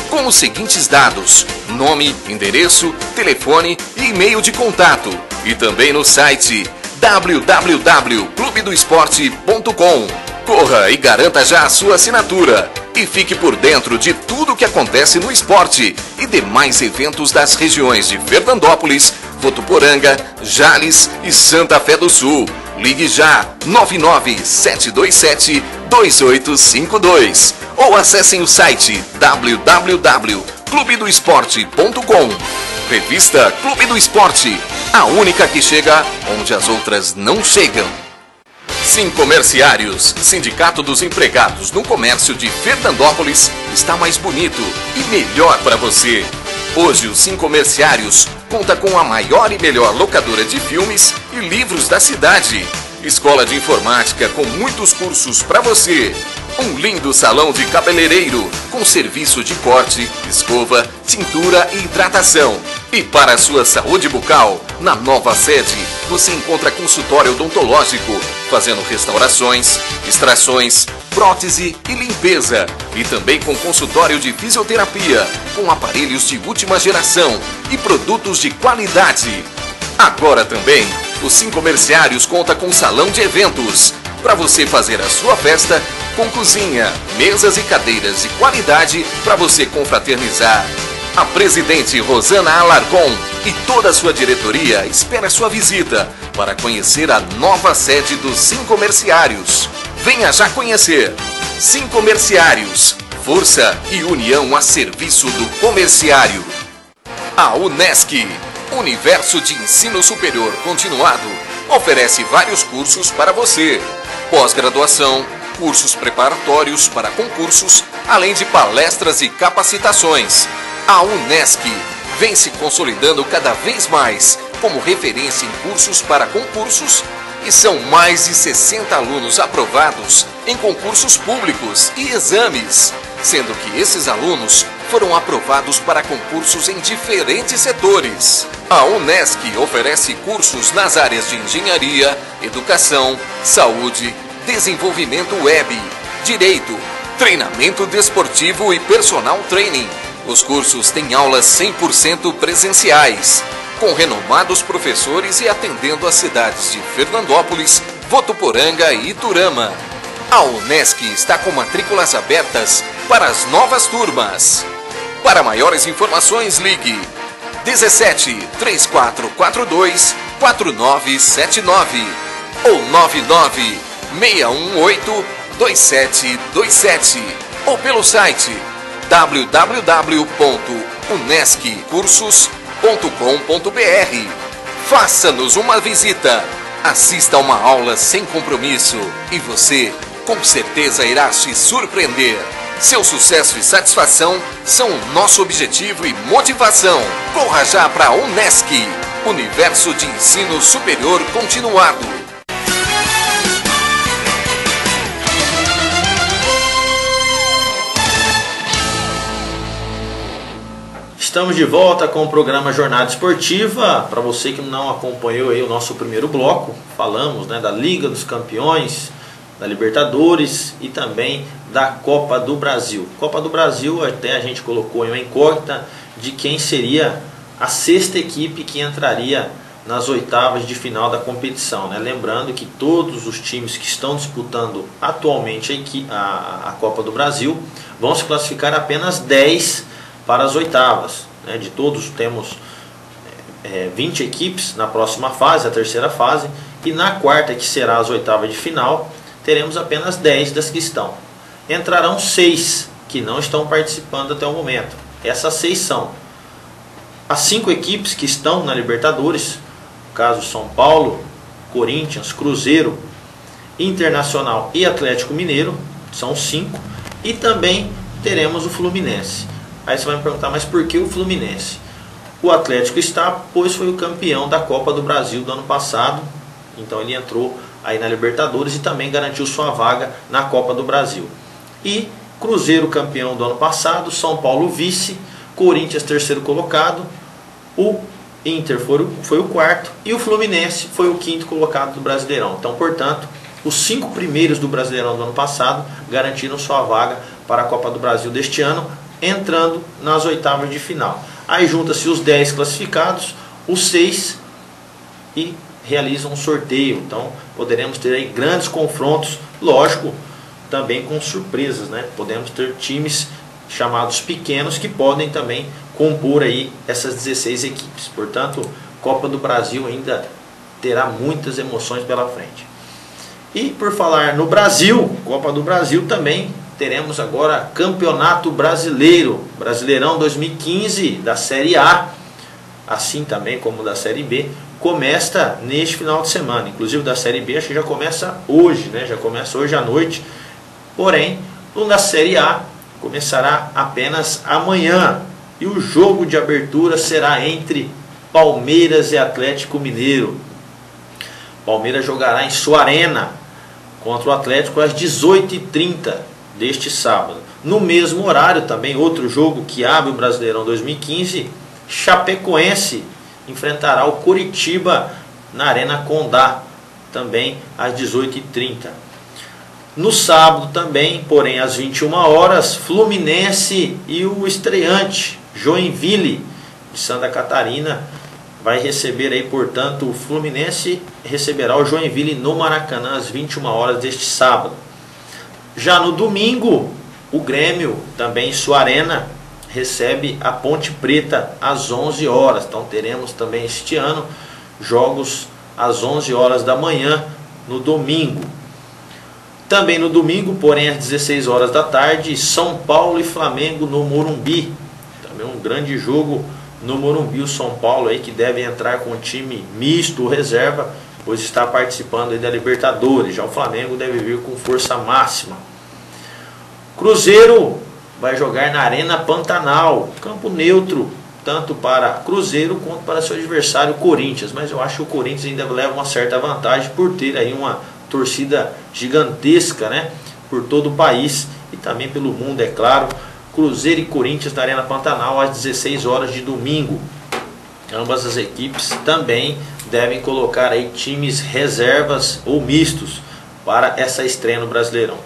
com os seguintes dados: nome, endereço, telefone e e-mail de contato, e também no site www.clubedoesporte.com. Corra e garanta já a sua assinatura e fique por dentro de tudo o que acontece no esporte e demais eventos das regiões de Fernandópolis, Votuporanga, Jales e Santa Fé do Sul. Ligue já 99-727-2852 ou acessem o site www.clubedoesporte.com. Revista Clube do Esporte, a única que chega onde as outras não chegam. Sincomerciários, Sindicato dos Empregados no Comércio de Fernandópolis, está mais bonito e melhor para você. Hoje o Sincomerciários conta com a maior e melhor locadora de filmes e livros da cidade. Escola de informática com muitos cursos para você. Um lindo salão de cabeleireiro com serviço de corte, escova, tintura e hidratação. E para a sua saúde bucal, na nova sede, você encontra consultório odontológico, fazendo restaurações, extrações, prótese e limpeza. E também com consultório de fisioterapia, com aparelhos de última geração e produtos de qualidade. Agora também, o Sincomerciários conta com salão de eventos, para você fazer a sua festa com cozinha, mesas e cadeiras de qualidade para você confraternizar. A presidente Rosana Alarcon e toda a sua diretoria espera sua visita para conhecer a nova sede dos Sincomerciários. Venha já conhecer. Sincomerciários, força e união a serviço do comerciário. A Unesc, Universo de Ensino Superior Continuado, oferece vários cursos para você. Pós-graduação, cursos preparatórios para concursos, além de palestras e capacitações. A Unesc vem se consolidando cada vez mais como referência em cursos para concursos e são mais de 60 alunos aprovados em concursos públicos e exames, sendo que esses alunos foram aprovados para concursos em diferentes setores. A Unesc oferece cursos nas áreas de engenharia, educação, saúde, desenvolvimento web, direito, treinamento desportivo e personal training. Os cursos têm aulas 100% presenciais, com renomados professores e atendendo as cidades de Fernandópolis, Votuporanga e Iturama. A Unesc está com matrículas abertas para as novas turmas. Para maiores informações, ligue 17 3442 4979 ou 99 618 2727 ou pelo site www.unesccursos.com.br. Faça-nos uma visita, assista a uma aula sem compromisso e você com certeza irá se surpreender. Seu sucesso e satisfação são o nosso objetivo e motivação. Corra já para a Unesc, Universo de Ensino Superior Continuado. Estamos de volta com o programa Jornada Esportiva. Para você que não acompanhou aí o nosso primeiro bloco, falamos, né, da Liga dos Campeões, da Libertadores e também da Copa do Brasil. Copa do Brasil, até a gente colocou em uma incógnita de quem seria a sexta equipe que entraria nas oitavas de final da competição, né? Lembrando que todos os times que estão disputando atualmente a Copa do Brasil vão se classificar apenas 10 para as oitavas, né? De todos temos 20 equipes na próxima fase, a terceira fase, e na quarta, que será as oitavas de final, teremos apenas 10 das que estão. Entrarão 6 que não estão participando até o momento. Essas 6 são as 5 equipes que estão na Libertadores, no caso São Paulo, Corinthians, Cruzeiro, Internacional e Atlético Mineiro, são 5, e também teremos o Fluminense. Aí você vai me perguntar, mas por que o Fluminense? O Atlético está, pois foi o campeão da Copa do Brasil do ano passado, então ele entrou aí na Libertadores e também garantiu sua vaga na Copa do Brasil. E Cruzeiro campeão do ano passado, São Paulo vice, Corinthians terceiro colocado, o Inter foi o quarto e o Fluminense foi o quinto colocado do Brasileirão. Então, portanto, os 5 primeiros do Brasileirão do ano passado garantiram sua vaga para a Copa do Brasil deste ano, entrando nas oitavas de final. Aí junta-se os 10 classificados, os 6 e realizam um sorteio. Então poderemos ter aí grandes confrontos, lógico, também com surpresas, né? Podemos ter times chamados pequenos que podem também compor aí essas 16 equipes. Portanto, Copa do Brasil ainda terá muitas emoções pela frente. E por falar no Brasil, Copa do Brasil também teremos agora Campeonato Brasileiro, Brasileirão 2015 da Série A, assim também como da Série B, começa neste final de semana. Inclusive da Série B acho que já começa hoje, né? Já começa hoje à noite. Porém, no da Série A começará apenas amanhã. E o jogo de abertura será entre Palmeiras e Atlético Mineiro. Palmeiras jogará em sua arena contra o Atlético às 18h30 deste sábado. No mesmo horário também, outro jogo que abre o Brasileirão 2015, Chapecoense enfrentará o Coritiba na Arena Condá, também às 18h30. No sábado também, porém às 21 horas, Fluminense e o estreante Joinville de Santa Catarina vai receber aí, portanto, o Fluminense receberá o Joinville no Maracanã às 21 horas deste sábado. Já no domingo, o Grêmio, também em sua arena, recebe a Ponte Preta às 11 horas. Então teremos também este ano jogos às 11 horas da manhã no domingo. Também no domingo, porém às 16 horas da tarde, São Paulo e Flamengo no Morumbi. Também um grande jogo no Morumbi, o São Paulo aí que deve entrar com um time misto ou reserva, pois está participando aí da Libertadores. Já o Flamengo deve vir com força máxima. Cruzeiro vai jogar na Arena Pantanal, campo neutro, tanto para Cruzeiro quanto para seu adversário Corinthians. Mas eu acho que o Corinthians ainda leva uma certa vantagem por ter aí uma torcida gigantesca, né, por todo o país e também pelo mundo, é claro. Cruzeiro e Corinthians na Arena Pantanal às 16 horas de domingo. Ambas as equipes também devem colocar aí times reservas ou mistos para essa estreia no Brasileirão.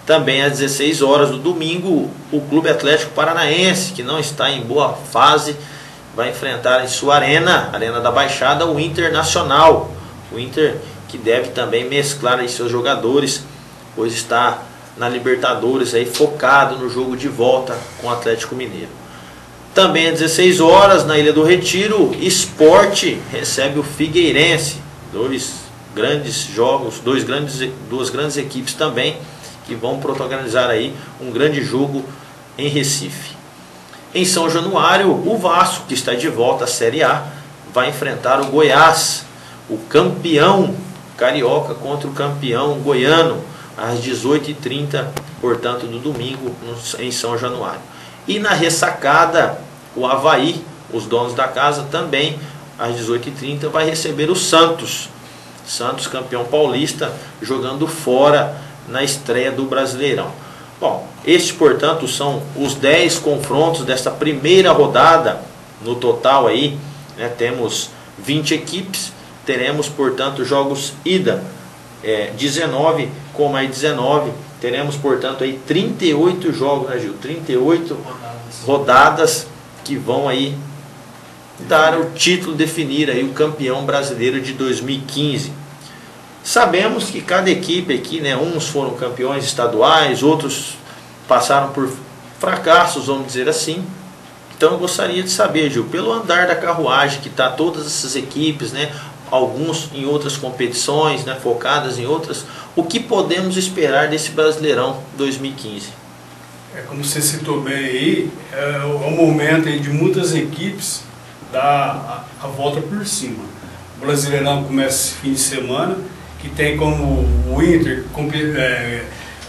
Também às 16 horas do domingo, o Clube Atlético Paranaense, que não está em boa fase, vai enfrentar em sua arena, Arena da Baixada, o Internacional. O Inter que deve também mesclar aí seus jogadores, pois está na Libertadores aí focado no jogo de volta com o Atlético Mineiro. Também às 16 horas, na Ilha do Retiro, Sport recebe o Figueirense. Dois grandes jogos, duas grandes equipes também, que vão protagonizar aí um grande jogo em Recife. Em São Januário, o Vasco, que está de volta à Série A, vai enfrentar o Goiás, o campeão carioca contra o campeão goiano, às 18h30, portanto, do domingo, em São Januário. E na ressacada, o Avaí, os donos da casa, também às 18h30 vai receber o Santos. Santos, campeão paulista, jogando fora na estreia do Brasileirão. Bom, estes, portanto, são os 10 confrontos desta primeira rodada. No total aí, né, temos 20 equipes, teremos, portanto, jogos ida 19 com mais 19, teremos, portanto, aí 38 jogos, né, Gil? 38 rodadas que vão aí dar o título, definir aí o campeão brasileiro de 2015. Sabemos que cada equipe aqui, né, uns foram campeões estaduais, outros passaram por fracassos, vamos dizer assim. Então eu gostaria de saber, Gil, pelo andar da carruagem que está todas essas equipes, né, alguns em outras competições, né, focadas em outras, o que podemos esperar desse Brasileirão 2015? Como você citou bem aí, é um momento aí de muitas equipes dar a volta por cima. O Brasileirão começa esse fim de semana, que tem como o Inter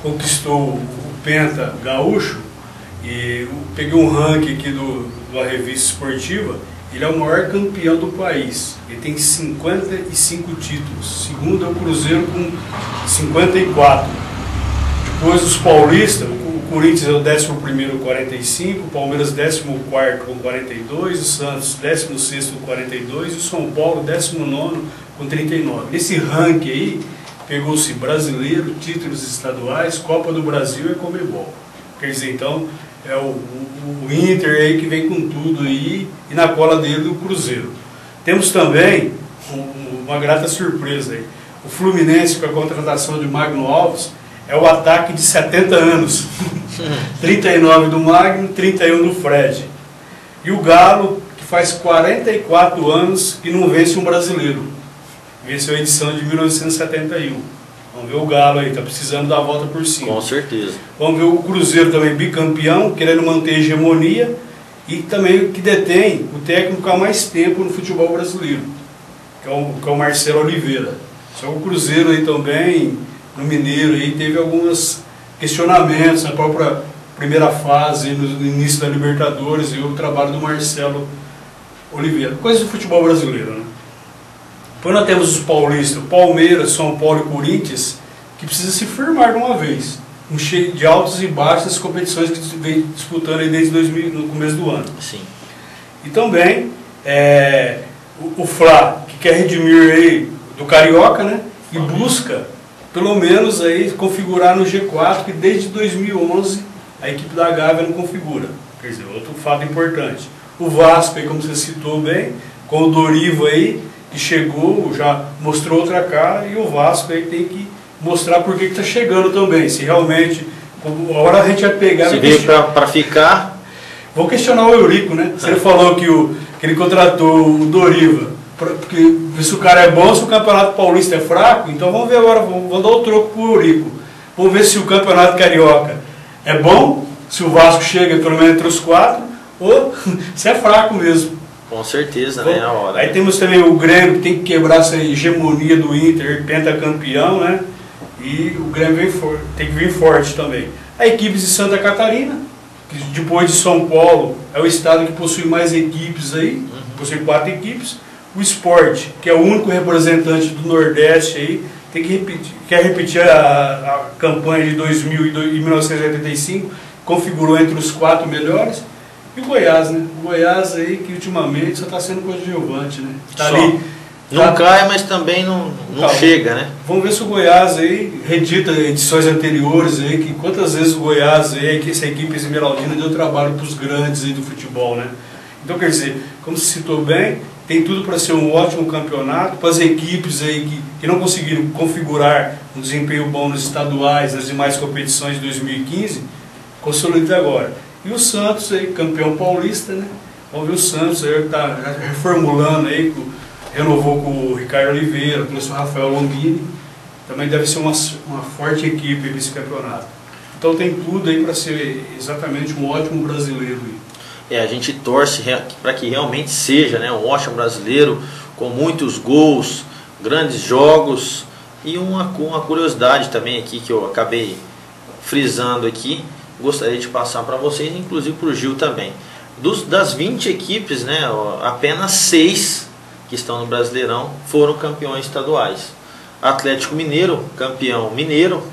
conquistou o Penta Gaúcho, e eu peguei um ranking aqui da revista esportiva, ele é o maior campeão do país, ele tem 55 títulos, segundo é o Cruzeiro com 54. Depois os paulistas, o Corinthians é o 11º com 45, o Palmeiras 14º com 42, o Santos 16º com 42 e o São Paulo 19º com 39. Nesse ranking aí, pegou-se brasileiro, títulos estaduais, Copa do Brasil e Conmebol. Quer dizer, então, é o Inter aí que vem com tudo aí, e na cola dele o Cruzeiro. Temos também uma grata surpresa aí. O Fluminense, com a contratação de Magno Alves, é o ataque de 70 anos. 39 do Magno, 31 do Fred. E o Galo, que faz 44 anos que não vence um brasileiro. Venceu a edição de 1971. Vamos ver o Galo aí, tá precisando dar a volta por cima. Com certeza. Vamos ver o Cruzeiro também bicampeão, querendo manter a hegemonia, e também que detém o técnico há mais tempo no futebol brasileiro, que é o Marcelo Oliveira. Só que o Cruzeiro aí também, no Mineiro, aí teve alguns questionamentos na própria primeira fase, no início da Libertadores, e o trabalho do Marcelo Oliveira. Coisa do futebol brasileiro, né? Depois nós temos os paulistas, Palmeiras, São Paulo e Corinthians, que precisa se firmar de uma vez. Um cheio de altos e baixos das competições que vem disputando aí desde no começo do ano. Sim. E também o Fla, que quer redimir aí do Carioca, né? E busca, pelo menos, aí configurar no G4, que desde 2011 a equipe da Gávea não configura. Quer dizer, outro fato importante. O Vasco, aí, como você citou bem, com o Doriva aí, que chegou, já mostrou outra cara, e o Vasco aí tem que mostrar por que está chegando também. Se realmente, a hora a gente vai pegar... Se veio para ficar... Vou questionar o Eurico, né? Se ele falou que ele contratou o Doriva, porque se o cara é bom, se o Campeonato Paulista é fraco, então vamos ver agora, vamos dar o troco pro Eurico. Vamos ver se o Campeonato Carioca é bom, se o Vasco chega pelo menos entre os 4, ou se é fraco mesmo. Com certeza, né? A hora. Aí temos também o Grêmio, que tem que quebrar essa hegemonia do Inter, pentacampeão, né? E o Grêmio tem que vir forte também. A equipe de Santa Catarina, que depois de São Paulo, é o estado que possui mais equipes aí, possui 4 equipes. O Sport, que é o único representante do Nordeste aí, quer repetir a campanha de 2000 e 1985, configurou entre os 4 melhores. E o Goiás, né? O Goiás aí que ultimamente só está sendo coadjuvante, né? Tá ali, não cai, mas também não chega, né? Vamos ver se o Goiás aí redita edições anteriores aí, que quantas vezes o Goiás aí, que essa equipe esmeraldina deu trabalho para os grandes aí do futebol, né? Então quer dizer, como se citou bem, tem tudo para ser um ótimo campeonato, para as equipes aí que não conseguiram configurar um desempenho bom nos estaduais, nas demais competições de 2015, consolida agora. E o Santos aí, campeão paulista, né? Vamos ver o Santos aí que está reformulando aí, renovou com o Ricardo Oliveira, trouxe o Rafael Longini. Também deve ser uma forte equipe nesse campeonato. Então tem tudo aí para ser exatamente um ótimo brasileiro. A gente torce para que realmente seja, né, um ótimo brasileiro, com muitos gols, grandes jogos. E uma curiosidade também aqui que eu acabei frisando aqui, gostaria de passar para vocês, inclusive para o Gil também. Das 20 equipes, né, apenas 6 que estão no Brasileirão foram campeões estaduais. Atlético Mineiro, campeão mineiro.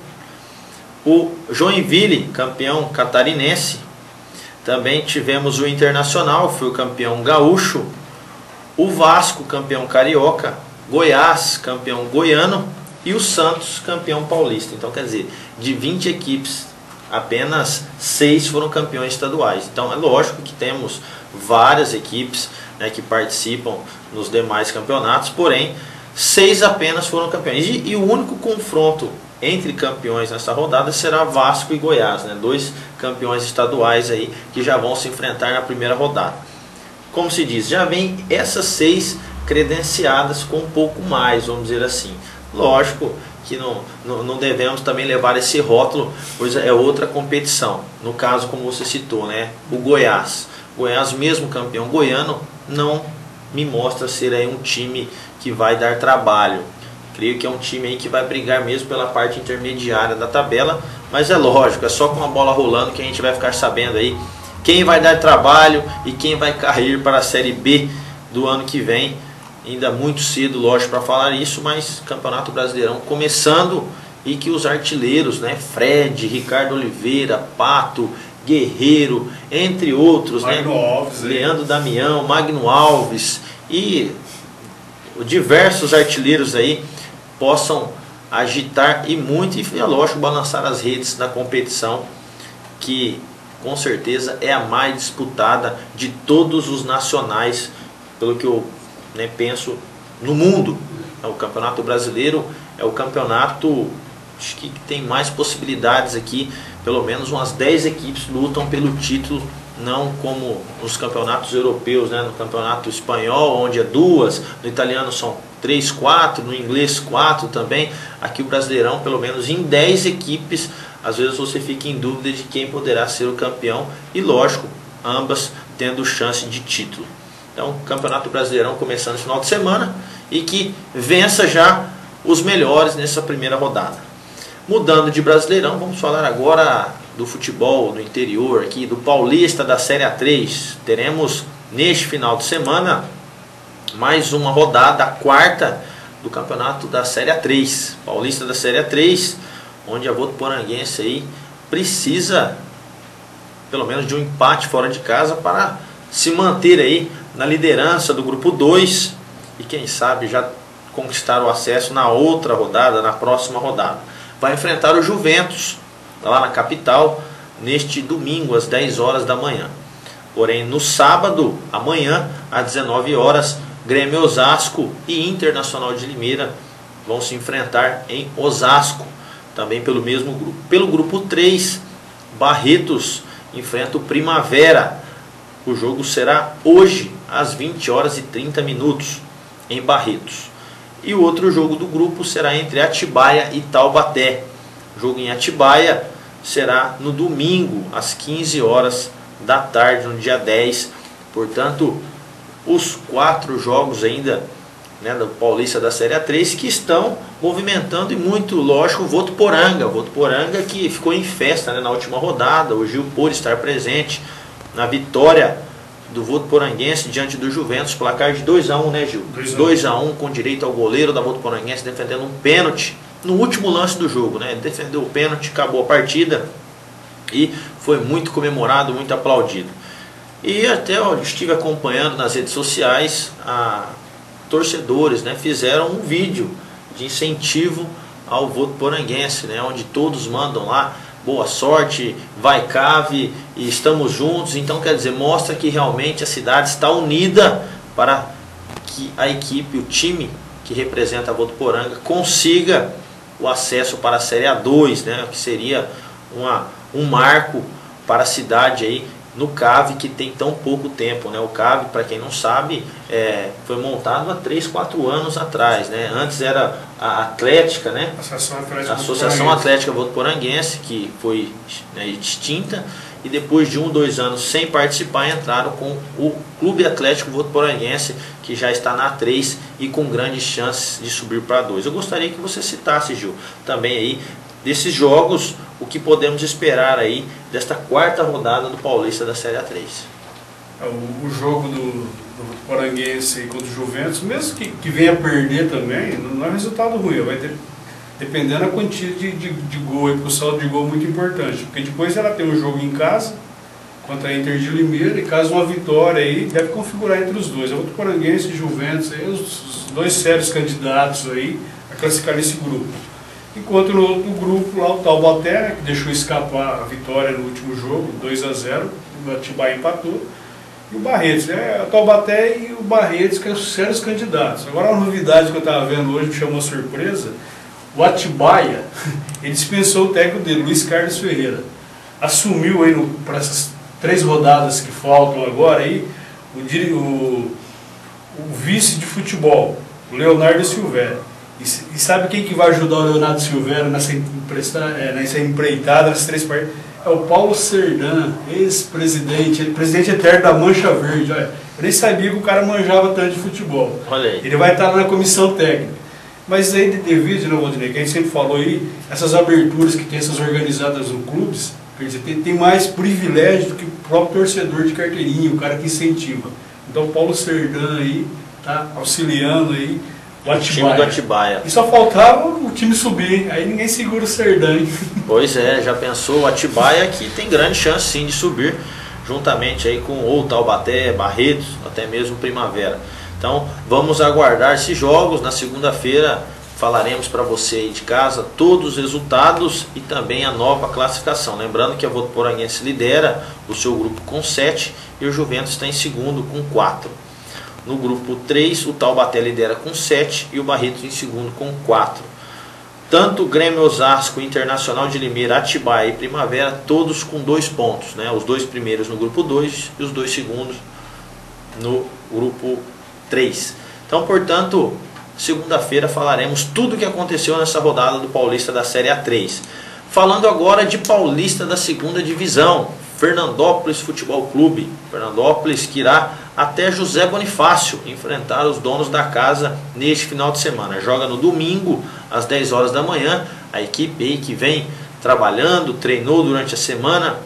O Joinville, campeão catarinense. Também tivemos o Internacional, foi o campeão gaúcho. O Vasco, campeão carioca. Goiás, campeão goiano. E o Santos, campeão paulista. Então, quer dizer, de 20 equipes, apenas 6 foram campeões estaduais. Então, é lógico que temos várias equipes, né, que participam nos demais campeonatos, porém, 6 apenas foram campeões. E o único confronto entre campeões nessa rodada será Vasco e Goiás, né? 2 campeões estaduais aí que já vão se enfrentar na primeira rodada. Como se diz, já vem essas 6 credenciadas com um pouco mais, vamos dizer assim. Lógico que não devemos também levar esse rótulo, pois é outra competição. No caso, como você citou, né? O Goiás. Goiás, mesmo campeão goiano, não me mostra ser aí um time que vai dar trabalho. Creio que é um time aí que vai brigar mesmo pela parte intermediária da tabela, mas é lógico, é só com a bola rolando que a gente vai ficar sabendo aí quem vai dar trabalho e quem vai cair para a Série B do ano que vem. Ainda muito cedo, lógico, para falar isso, mas Campeonato Brasileirão começando e que os artilheiros, né, Fred, Ricardo Oliveira, Pato, Guerreiro, entre outros, Magno, né, Alves, Leandro Damião, Magno Alves e diversos artilheiros aí possam agitar e muito, e é lógico, balançar as redes da competição, que com certeza é a mais disputada de todos os nacionais, pelo que eu, né, penso, no mundo. O Campeonato Brasileiro é o campeonato, acho que tem mais possibilidades aqui, pelo menos umas 10 equipes lutam pelo título, não como nos campeonatos europeus, né? No campeonato espanhol, onde é 2, no italiano são 3, 4, no inglês 4 também. Aqui o Brasileirão, pelo menos em 10 equipes, às vezes você fica em dúvida de quem poderá ser o campeão, e lógico, ambas tendo chance de título. Então, o Campeonato Brasileirão começando no final de semana, e que vença já os melhores nessa primeira rodada. Mudando de Brasileirão, vamos falar agora do futebol do interior aqui, do Paulista da Série A3. Teremos neste final de semana mais uma rodada, a 4ª do campeonato da Série A3, Paulista da Série A3, onde a Votuporanguense aí precisa pelo menos de um empate fora de casa para se manter aí na liderança do grupo 2 e quem sabe já conquistar o acesso na outra rodada, na próxima rodada. Vai enfrentar o Juventus lá na capital, neste domingo às 10 horas da manhã. Porém, no sábado, amanhã, às 19 horas, Grêmio Osasco e Internacional de Limeira vão se enfrentar em Osasco, também pelo mesmo grupo. Pelo grupo 3, Barretos enfrenta o Primavera. O jogo será hoje, às 20 horas e 30 minutos, em Barretos. E o outro jogo do grupo será entre Atibaia e Taubaté. O jogo em Atibaia será no domingo, às 15 horas da tarde, no dia 10. Portanto, os 4 jogos ainda, né, do Paulista da Série A3 que estão movimentando e muito, lógico, o Votuporanga. O Votuporanga que ficou em festa, né, na última rodada. O Gil pôde estar presente na vitória do Votuporanguense diante do Juventus, placar de 2-1, né, Gil? 2-1 com direito ao goleiro da Votuporanguense defendendo um pênalti no último lance do jogo, né? Defendeu o pênalti, acabou a partida e foi muito comemorado, muito aplaudido. E até eu estive acompanhando nas redes sociais, torcedores, né, fizeram um vídeo de incentivo ao Votuporanguense, né, onde todos mandam lá boa sorte, vai Cave e estamos juntos. Então, quer dizer, mostra que realmente a cidade está unida para que a equipe, o time que representa a Votuporanga consiga o acesso para a Série A2, né, que seria um marco para a cidade aí no CAV, que tem tão pouco tempo, né? O CAV, para quem não sabe, foi montado há 3, 4 anos atrás, né? Antes era a Atlética, né? Associação Atlética Votuporanguense, que foi, né, extinta, e depois de 1, 2 anos sem participar, entraram com o Clube Atlético Votuporanguense, que já está na A3 e com grandes chances de subir para a 2. Eu gostaria que você citasse, Gil, também aí desses jogos, o que podemos esperar aí desta 4ª rodada do Paulista da Série A3. O jogo do Votuporanguense contra o Juventus, mesmo que venha a perder também, não é resultado ruim, vai ter dependendo da quantia de gol, porque o saldo de gol é muito importante, porque depois ela tem um jogo em casa contra a Inter de Limeira, e caso uma vitória aí, deve configurar entre os dois, a Votuporanguense e Juventus, aí, os dois sérios candidatos aí a classificar nesse grupo. Enquanto no outro grupo lá o Taubaté, né, que deixou escapar a vitória no último jogo, 2-0, o Atibaia empatou, e o Barretos, o Taubaté e o Barretos, que são sérios candidatos. Agora uma novidade que eu estava vendo hoje, me chamou surpresa, o Atibaia, ele dispensou o técnico dele, Luiz Carlos Ferreira. Assumiu aí para essas 3 rodadas que faltam agora aí, o vice de futebol, o Leonardo Silvério. E sabe quem que vai ajudar o Leonardo Silvério nessa empreitada, nessas 3 partes? É o Paulo Serdã, ex-presidente, presidente eterno da Mancha Verde. Olha, eu nem sabia que o cara manjava tanto de futebol. Olha aí. Ele vai estar lá na comissão técnica. Mas aí, devido, né, Valdinei, que a gente sempre falou aí, essas aberturas que tem essas organizadas no clubes, quer dizer, tem mais privilégio do que o próprio torcedor de carteirinha, o cara que incentiva. Então o Paulo Serdã aí tá auxiliando aí o time do Atibaia. E só faltava o time subir, aí ninguém segura o Serdã. Pois é, já pensou, o Atibaia que tem grande chance sim de subir, juntamente aí com ou Taubaté, Barretos, até mesmo Primavera. Então vamos aguardar esses jogos. Na segunda-feira falaremos para você aí de casa todos os resultados e também a nova classificação. Lembrando que a Votuporanguense lidera o seu grupo com 7 e o Juventus está em segundo com 4. No grupo 3 o Taubaté lidera com 7 e o Barretos em segundo com 4. Tanto o Grêmio Osasco, Internacional de Limeira, Atibaia e Primavera, todos com 2 pontos, né? Os 2 primeiros no grupo 2 e os 2 segundos no grupo 3. Então, portanto, segunda-feira falaremos tudo o que aconteceu nessa rodada do Paulista da Série A3. Falando agora de Paulista da segunda divisão, Fernandópolis Futebol Clube. Fernandópolis que irá até José Bonifácio enfrentar os donos da casa neste final de semana. Joga no domingo às 10 horas da manhã. A equipe aí que vem trabalhando, treinou durante a semana.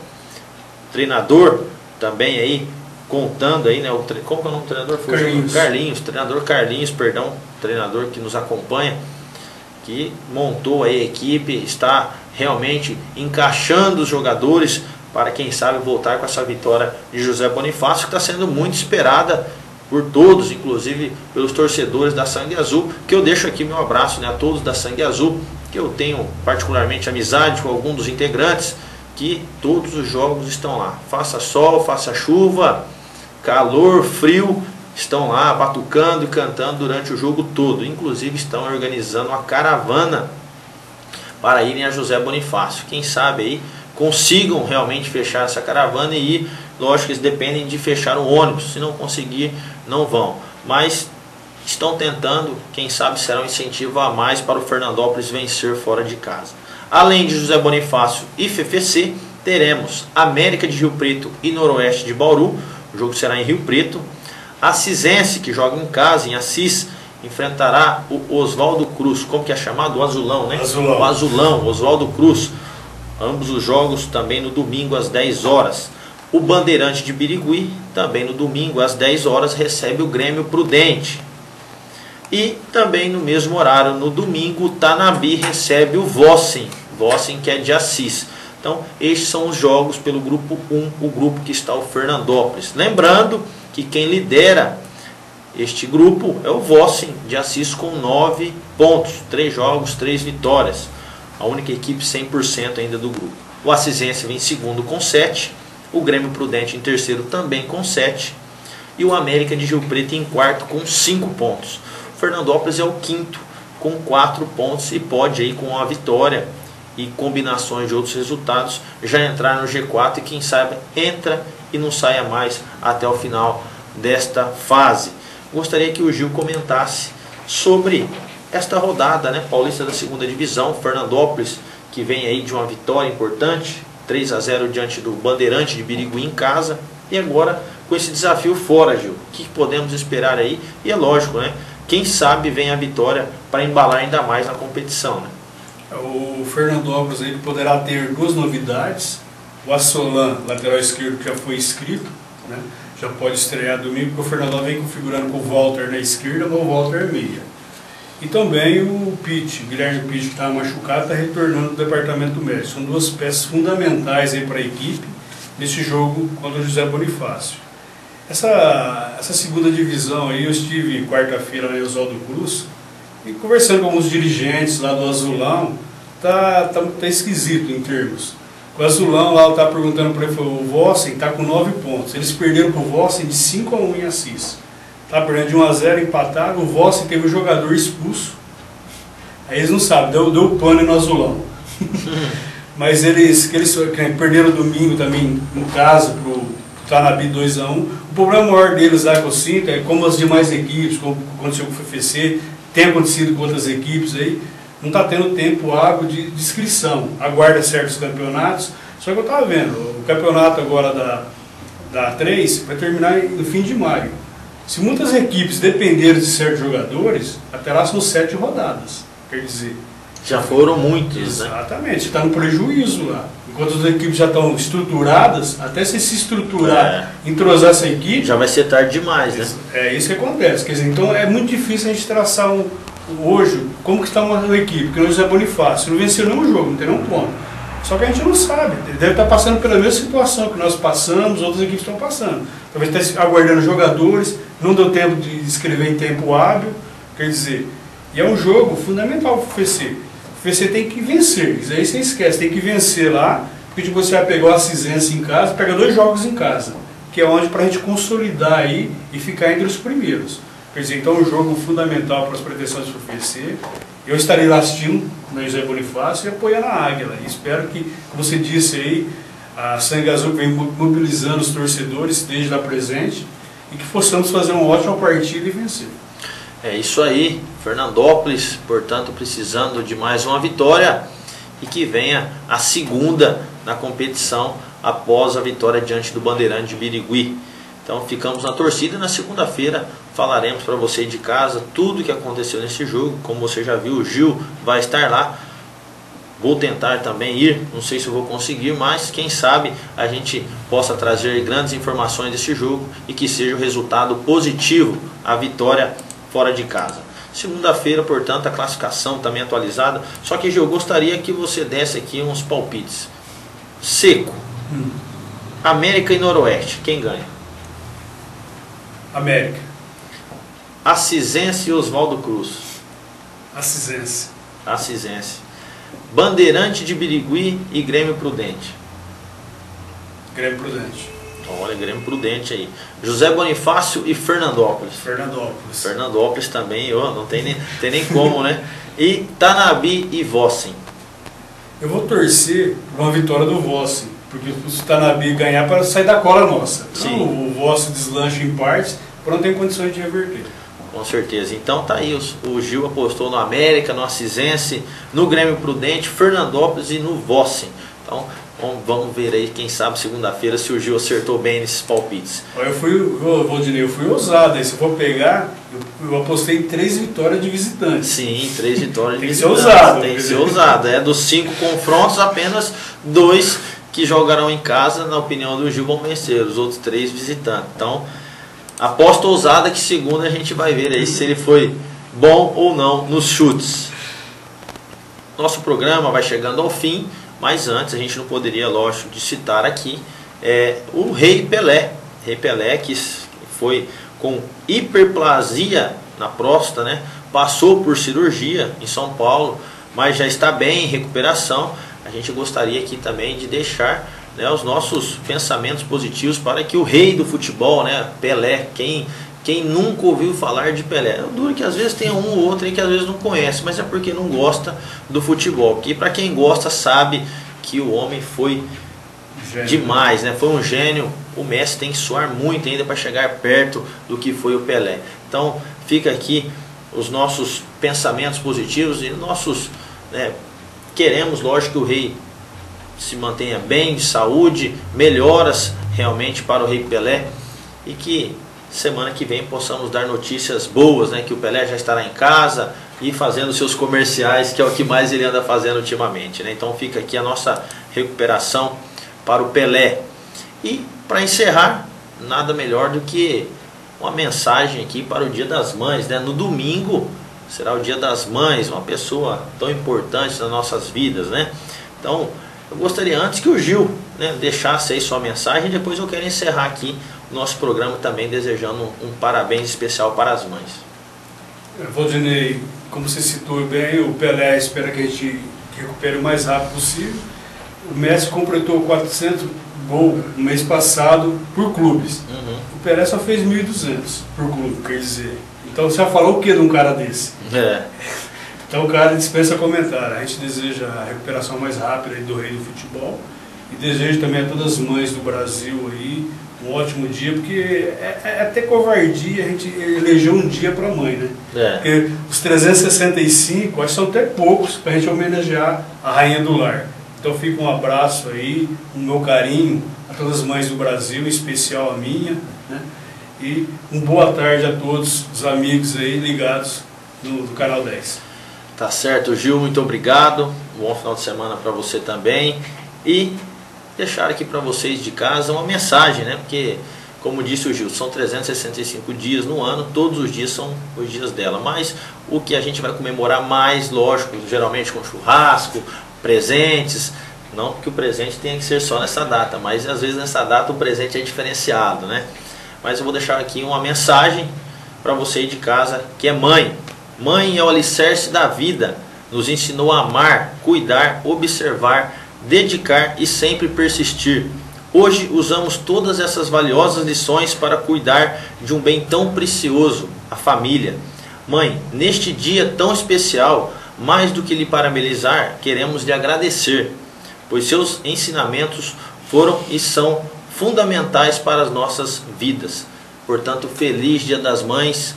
Treinador também aí contando aí, né? Como que é o nome do treinador? Carlinhos, perdão, treinador que nos acompanha, que montou aí a equipe, está realmente encaixando os jogadores para quem sabe voltar com essa vitória de José Bonifácio, que está sendo muito esperada por todos, inclusive pelos torcedores da Sangue Azul, que eu deixo aqui meu abraço, né, a todos da Sangue Azul, que eu tenho particularmente amizade com alguns dos integrantes, que todos os jogos estão lá, faça sol, faça chuva, calor, frio, estão lá batucando e cantando durante o jogo todo. Inclusive estão organizando uma caravana para irem a José Bonifácio. Quem sabe aí consigam realmente fechar essa caravana e ir. Lógico que eles dependem de fechar o ônibus. Se não conseguir, não vão. Mas estão tentando, quem sabe será um incentivo a mais para o Fernandópolis vencer fora de casa. Além de José Bonifácio e FFC, teremos América de Rio Preto e Noroeste de Bauru. O jogo será em Rio Preto. A Cisense, que joga em casa, em Assis, enfrentará o Oswaldo Cruz. Como que é chamado? O Azulão, né? Azulão. O Azulão, Oswaldo Cruz. Ambos os jogos também no domingo às 10 horas. O Bandeirante de Birigui, também no domingo às 10 horas, recebe o Grêmio Prudente. E também no mesmo horário, no domingo, o Tanabi recebe o Vossen. Vossen, que é de Assis. Então, estes são os jogos pelo grupo 1, o grupo que está o Fernandópolis. Lembrando que quem lidera este grupo é o Vossen de Assis com 9 pontos. 3 jogos, 3 vitórias. A única equipe 100% ainda do grupo. O Assisense vem em segundo com 7. O Grêmio Prudente em terceiro também com 7. E o América de Rio Preto em quarto com 5 pontos. O Fernandópolis é o quinto com 4 pontos e pode aí com a vitória e combinações de outros resultados já entrar no G4 e quem sabe entra e não saia mais até o final desta fase. Gostaria que o Gil comentasse sobre esta rodada, né, Paulista da segunda divisão, Fernandópolis que vem aí de uma vitória importante, 3-0 diante do Bandeirante de Birigui em casa, e agora com esse desafio fora, Gil, o que podemos esperar aí? E é lógico, né, quem sabe vem a vitória para embalar ainda mais na competição, né? O Fernandópolis ele poderá ter 2 novidades. O Assolan, lateral esquerdo, que já foi inscrito, né, já pode estrear domingo, porque o Fernandópolis vem configurando com o Walter na esquerda, mas o Walter é meia. E também o Pitt, Guilherme Pitt, que estava machucado, está retornando do departamento médico. São duas peças fundamentais para a equipe nesse jogo contra o José Bonifácio. Essa segunda divisão aí, eu estive quarta-feira lá em Oswaldo Cruz e conversando com alguns dirigentes lá do Azulão, tá esquisito em termos. O Azulão lá está perguntando para ele, o Vossen está com 9 pontos. Eles perderam para o Vossen de 5-1 em Assis. Tá perdendo de 1-0, empataram. O Vossen teve o jogador expulso. Aí eles não sabem, deu pane no Azulão. Mas eles perderam domingo também em casa pro Tanabi 2-1. O problema maior deles lá que eu sinto é como as demais equipes, como aconteceu com o FFC, tem acontecido com outras equipes aí, não está tendo tempo hábil de inscrição. Aguarda certos campeonatos. Só que eu estava vendo, o campeonato agora da 3 vai terminar no fim de maio. Se muitas equipes dependerem de certos jogadores, até lá são 7 rodadas. Quer dizer, já foram muitos, né? Exatamente, você está no prejuízo lá. Enquanto as equipes já estão estruturadas, até se estruturar, entrosar essa equipe... Já vai ser tarde demais, né? É isso que acontece. Quer dizer, então é muito difícil a gente traçar hoje como que está uma equipe, porque o José Bonifácio não venceu nenhum jogo, não tem nenhum ponto. Só que a gente não sabe, ele deve estar passando pela mesma situação que nós passamos, outras equipes estão passando. Talvez esteja aguardando jogadores, não deu tempo de escrever em tempo hábil, quer dizer, e é um jogo fundamental para o FFC. O FFC tem que vencer, isso aí você esquece, tem que vencer lá, porque depois você vai pegar o Assisense em casa, pega 2 jogos em casa, que é onde para a gente consolidar aí e ficar entre os primeiros. Quer dizer, então é um jogo fundamental para as pretensões do FFC. Eu estarei lá assistindo no José Bonifácio e apoiando a Águila. E espero que, como você disse aí, a Sangue Azul vem mobilizando os torcedores desde lá presente e que possamos fazer uma ótima partida e vencer. É isso aí, Fernandópolis, portanto, precisando de mais uma vitória e que venha a segunda na competição após a vitória diante do Bandeirante de Birigui. Então ficamos na torcida e na segunda-feira falaremos para você de casa tudo o que aconteceu nesse jogo. Como você já viu, o Gil vai estar lá. Vou tentar também ir, não sei se eu vou conseguir, mas quem sabe a gente possa trazer grandes informações desse jogo e que seja o resultado positivo, a vitória fora de casa. Segunda-feira, portanto, a classificação também atualizada. Só que eu gostaria que você desse aqui uns palpites. Seco. América e Noroeste, quem ganha? América. Assisense e Oswaldo Cruz. Assisense. Assisense. Bandeirante de Birigui e Grêmio Prudente. Grêmio Prudente. Olha, Grêmio Prudente aí. José Bonifácio e Fernandópolis. Fernandópolis. Fernandópolis também, não tem nem como, né? E Tanabi e Vossen. Eu vou torcer por uma vitória do Vossen, porque se o Tanabi ganhar, para sair da cola nossa. Então, Sim. O Vossen deslancha em partes, para não ter condições de reverter. Com certeza. Então tá aí, o Gil apostou no América, no Assisense, no Grêmio Prudente, Fernandópolis e no Vossen. Então vamos ver aí, quem sabe segunda-feira se o Gil acertou bem nesses palpites. Eu fui ousado aí. Se eu for pegar, eu apostei em 3 vitórias de visitantes. Sim, 3 vitórias de Tem que ser visitantes. ousado. Tem que ser ousado. Dos 5 confrontos, apenas 2 que jogarão em casa, na opinião do Gil, vão vencer. Os outros 3 visitantes. Então, aposta ousada que segunda a gente vai ver aí se ele foi bom ou não nos chutes. Nosso programa vai chegando ao fim, mas antes a gente não poderia, lógico, de citar aqui o Rei Pelé. Rei Pelé que foi com hiperplasia na próstata, né? Passou por cirurgia em São Paulo, mas já está bem em recuperação. A gente gostaria aqui também de deixar, né, os nossos pensamentos positivos para que o rei do futebol, né, Pelé, quem nunca ouviu falar de Pelé, é duro que às vezes tem um ou outro aí que às vezes não conhece, mas é porque não gosta do futebol, porque para quem gosta sabe que o homem foi demais, né? Foi um gênio. O Messi tem que suar muito ainda para chegar perto do que foi o Pelé. Então fica aqui os nossos pensamentos positivos e nossos, né, queremos, lógico, que o rei se mantenha bem, de saúde, melhoras realmente para o Rei Pelé e que semana que vem possamos dar notícias boas, né? Que o Pelé já estará em casa e fazendo seus comerciais, que é o que mais ele anda fazendo ultimamente, né? Então fica aqui a nossa recuperação para o Pelé. E para encerrar, nada melhor do que uma mensagem aqui para o Dia das Mães, né? No domingo será o Dia das Mães, uma pessoa tão importante nas nossas vidas, né? Então, eu gostaria antes que o Gil, né, deixasse aí sua mensagem, e depois eu quero encerrar aqui o nosso programa também desejando um parabéns especial para as mães. Valdinei, como você citou bem, o Pelé espera que a gente recupere o mais rápido possível. O Messi completou 400 gols no mês passado por clubes. O Pelé só fez 1.200 por clube, quer dizer. Então você já falou o que de um cara desse? Então o cara dispensa comentário. A gente deseja a recuperação mais rápida aí do rei do futebol e desejo também a todas as mães do Brasil aí um ótimo dia, porque é até covardia a gente eleger um dia para a mãe, né? Porque os 365, acho que são até poucos para a gente homenagear a rainha do lar. Então fica um abraço aí, um meu carinho a todas as mães do Brasil, em especial a minha, né? E uma boa tarde a todos os amigos aí ligados no Canal 10. Tá certo, Gil, muito obrigado. Um bom final de semana para você também. E deixar aqui para vocês de casa uma mensagem, né? Porque, como disse o Gil, são 365 dias no ano, todos os dias são os dias dela. Mas o que a gente vai comemorar mais, lógico, geralmente com churrasco, presentes. Não que o presente tenha que ser só nessa data, mas às vezes nessa data o presente é diferenciado, né? Mas eu vou deixar aqui uma mensagem para você de casa, que é mãe. Mãe é o alicerce da vida, nos ensinou a amar, cuidar, observar, dedicar e sempre persistir. Hoje usamos todas essas valiosas lições para cuidar de um bem tão precioso, a família. Mãe, neste dia tão especial, mais do que lhe parabenizar, queremos lhe agradecer, pois seus ensinamentos foram e são fundamentais para as nossas vidas. Portanto, feliz Dia das Mães,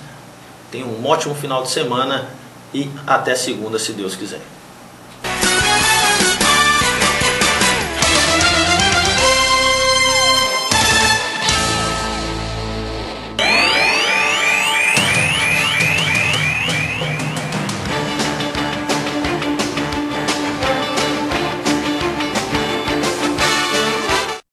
tenha um ótimo final de semana e até segunda, se Deus quiser.